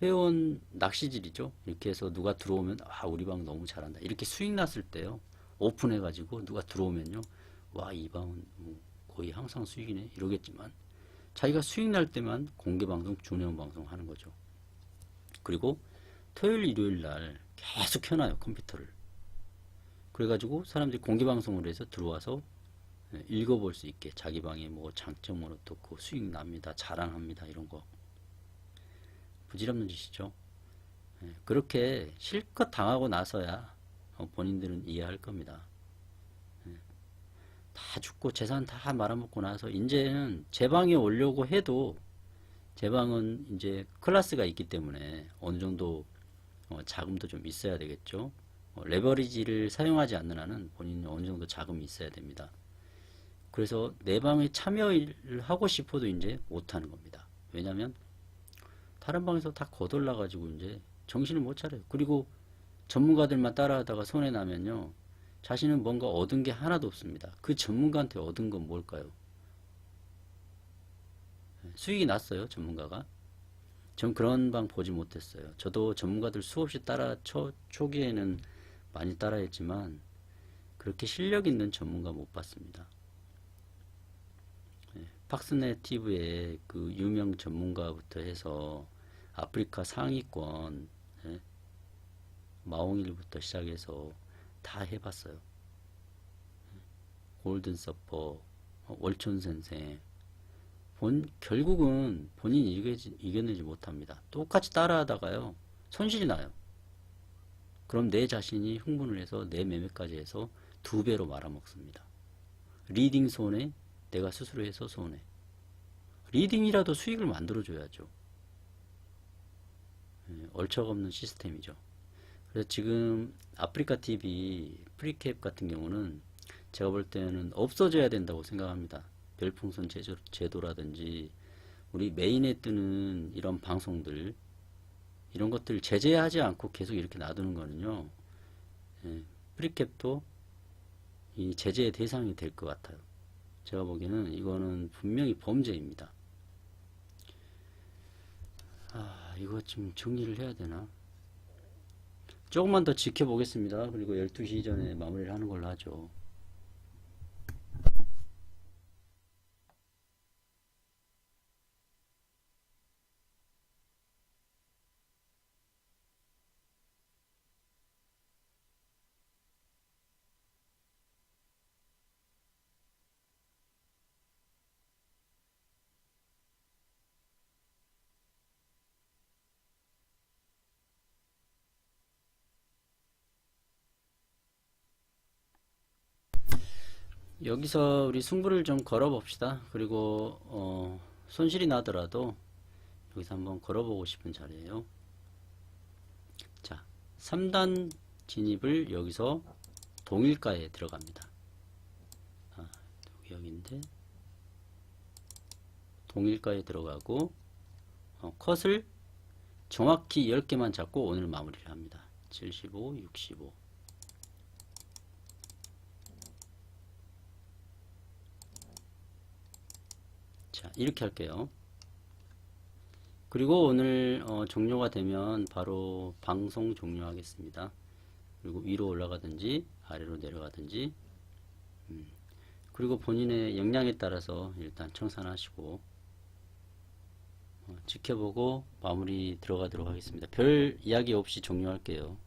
회원 낚시질이죠. 이렇게 해서 누가 들어오면 우리 방 너무 잘한다. 이렇게 수익 났을 때요. 오픈해가지고 누가 들어오면요. 와, 이 방은 거의 항상 수익이네. 이러겠지만 자기가 수익 날 때만 공개 방송, 주내원 방송 하는 거죠. 그리고 토요일, 일요일 날 계속 켜놔요. 컴퓨터를. 그래가지고 사람들이 공개 방송을 해서 들어와서 읽어볼 수 있게 자기 방에 뭐 장점은 어떻고 수익 납니다. 자랑합니다. 이런 거. 부질없는 짓이죠. 그렇게 실컷 당하고 나서야 본인들은 이해할 겁니다. 다 죽고 재산 다 말아먹고 나서 이제는 제 방에 오려고 해도 제 방은 이제 클래스가 있기 때문에 어느 정도 자금도 좀 있어야 되겠죠. 레버리지를 사용하지 않는 한은 본인이 어느 정도 자금이 있어야 됩니다. 그래서 내 방에 참여를 하고 싶어도 이제 못하는 겁니다. 왜냐하면 다른 방에서 다 거덜나 가지고 이제 정신을 못 차려요. 그리고 전문가들만 따라하다가 손해 나면요. 자신은 뭔가 얻은 게 하나도 없습니다. 그 전문가한테 얻은 건 뭘까요? 수익이 났어요, 전문가가. 전 그런 방 보지 못했어요. 저도 전문가들 수없이 초기에는 많이 따라했지만 그렇게 실력 있는 전문가 못 봤습니다. 팍스넷 TV에 그 유명 전문가부터 해서 아프리카 상위권, 마홍일부터 시작해서 다 해봤어요. 골든 서퍼, 월촌 선생. 결국은 본인이 이겨내지 못합니다. 똑같이 따라하다가요, 손실이 나요. 그럼 내 자신이 흥분을 해서 내 매매까지 해서 2배로 말아먹습니다. 리딩 손해, 내가 스스로 해서 손해. 리딩이라도 수익을 만들어줘야죠. 얼척없는 시스템이죠. 그래서 지금 아프리카 TV 프리캡 같은 경우는 제가 볼 때는 없어져야 된다고 생각합니다. 별풍선 제도라든지 우리 메인에 뜨는 이런 방송들, 이런 것들 제재하지 않고 계속 이렇게 놔두는 거는요, 프리캡도 이 제재의 대상이 될 것 같아요. 제가 보기에는 이거는 분명히 범죄입니다. 이거 좀 정리를 해야 되나? 조금만 더 지켜보겠습니다. 그리고 12시 전에 마무리를 하는 걸로 하죠. 여기서 우리 승부를 좀 걸어 봅시다. 그리고 손실이 나더라도 여기서 한번 걸어보고 싶은 자리예요. 자, 3단 진입을 여기서 동일가에 들어갑니다. 여기인데 동일가에 들어가고 컷을 정확히 10개만 잡고 오늘 마무리를 합니다. 75, 65. 자, 이렇게 할게요. 그리고 오늘 종료가 되면 바로 방송 종료하겠습니다. 그리고 위로 올라가든지 아래로 내려가든지, 그리고 본인의 역량에 따라서 일단 청산하시고 지켜보고 마무리 들어가도록 하겠습니다. 별 이야기 없이 종료할게요.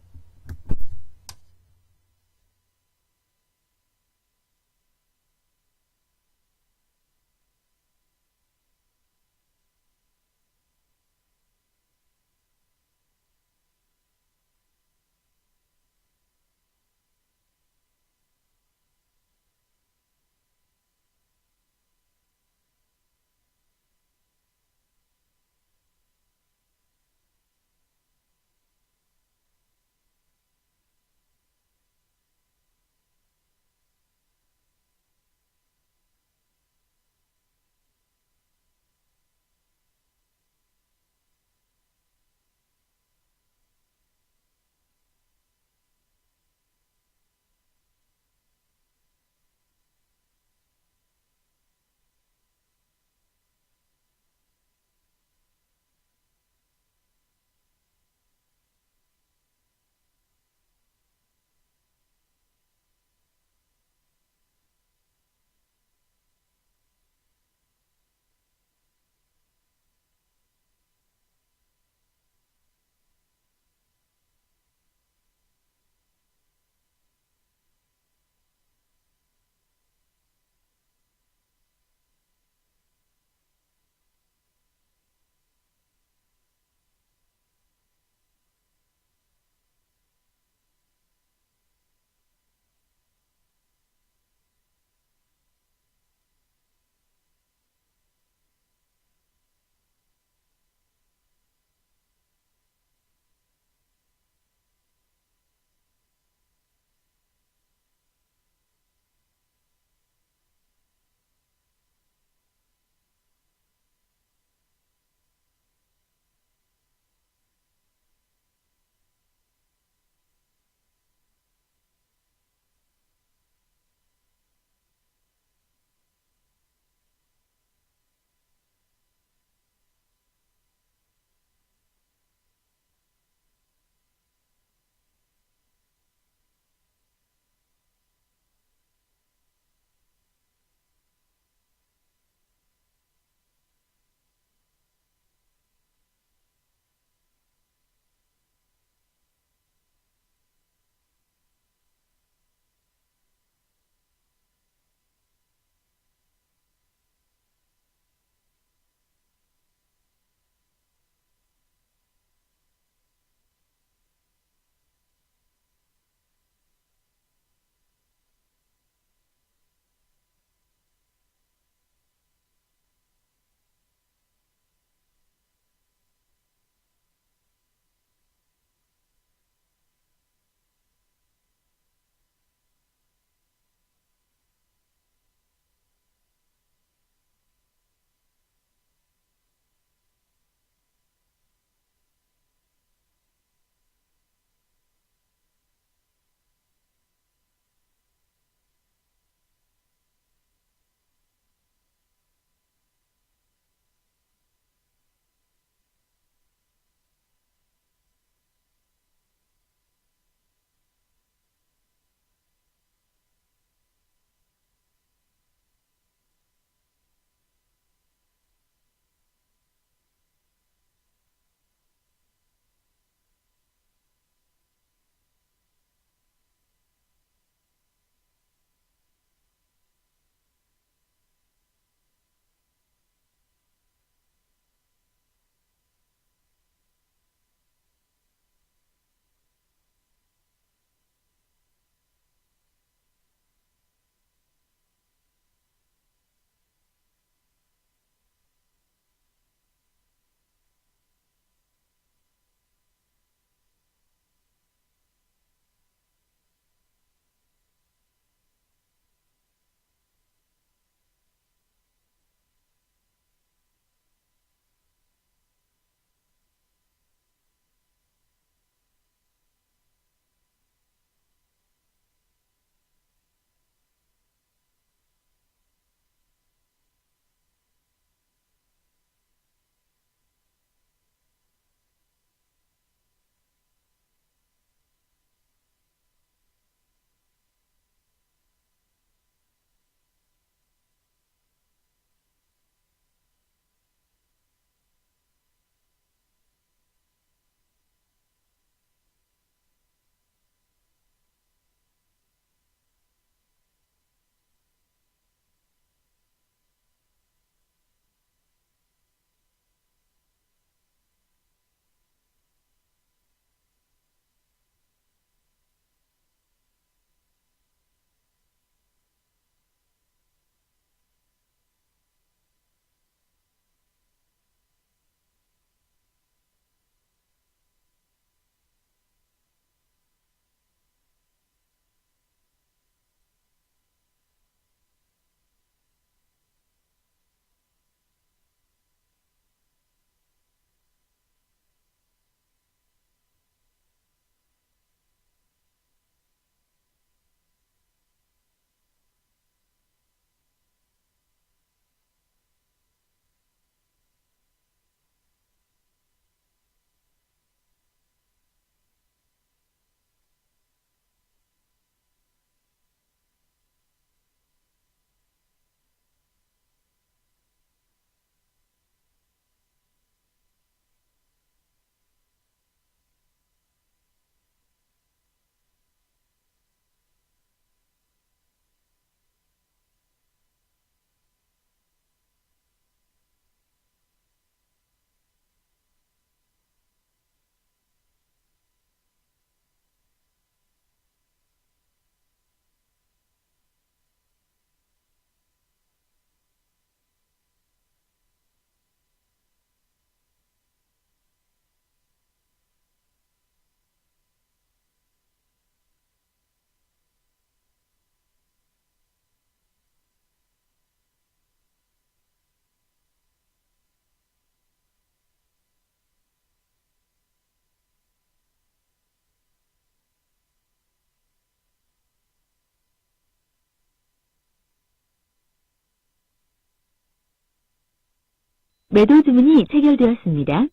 매도 주문이 체결되었습니다.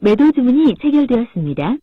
매도 주문이 체결되었습니다.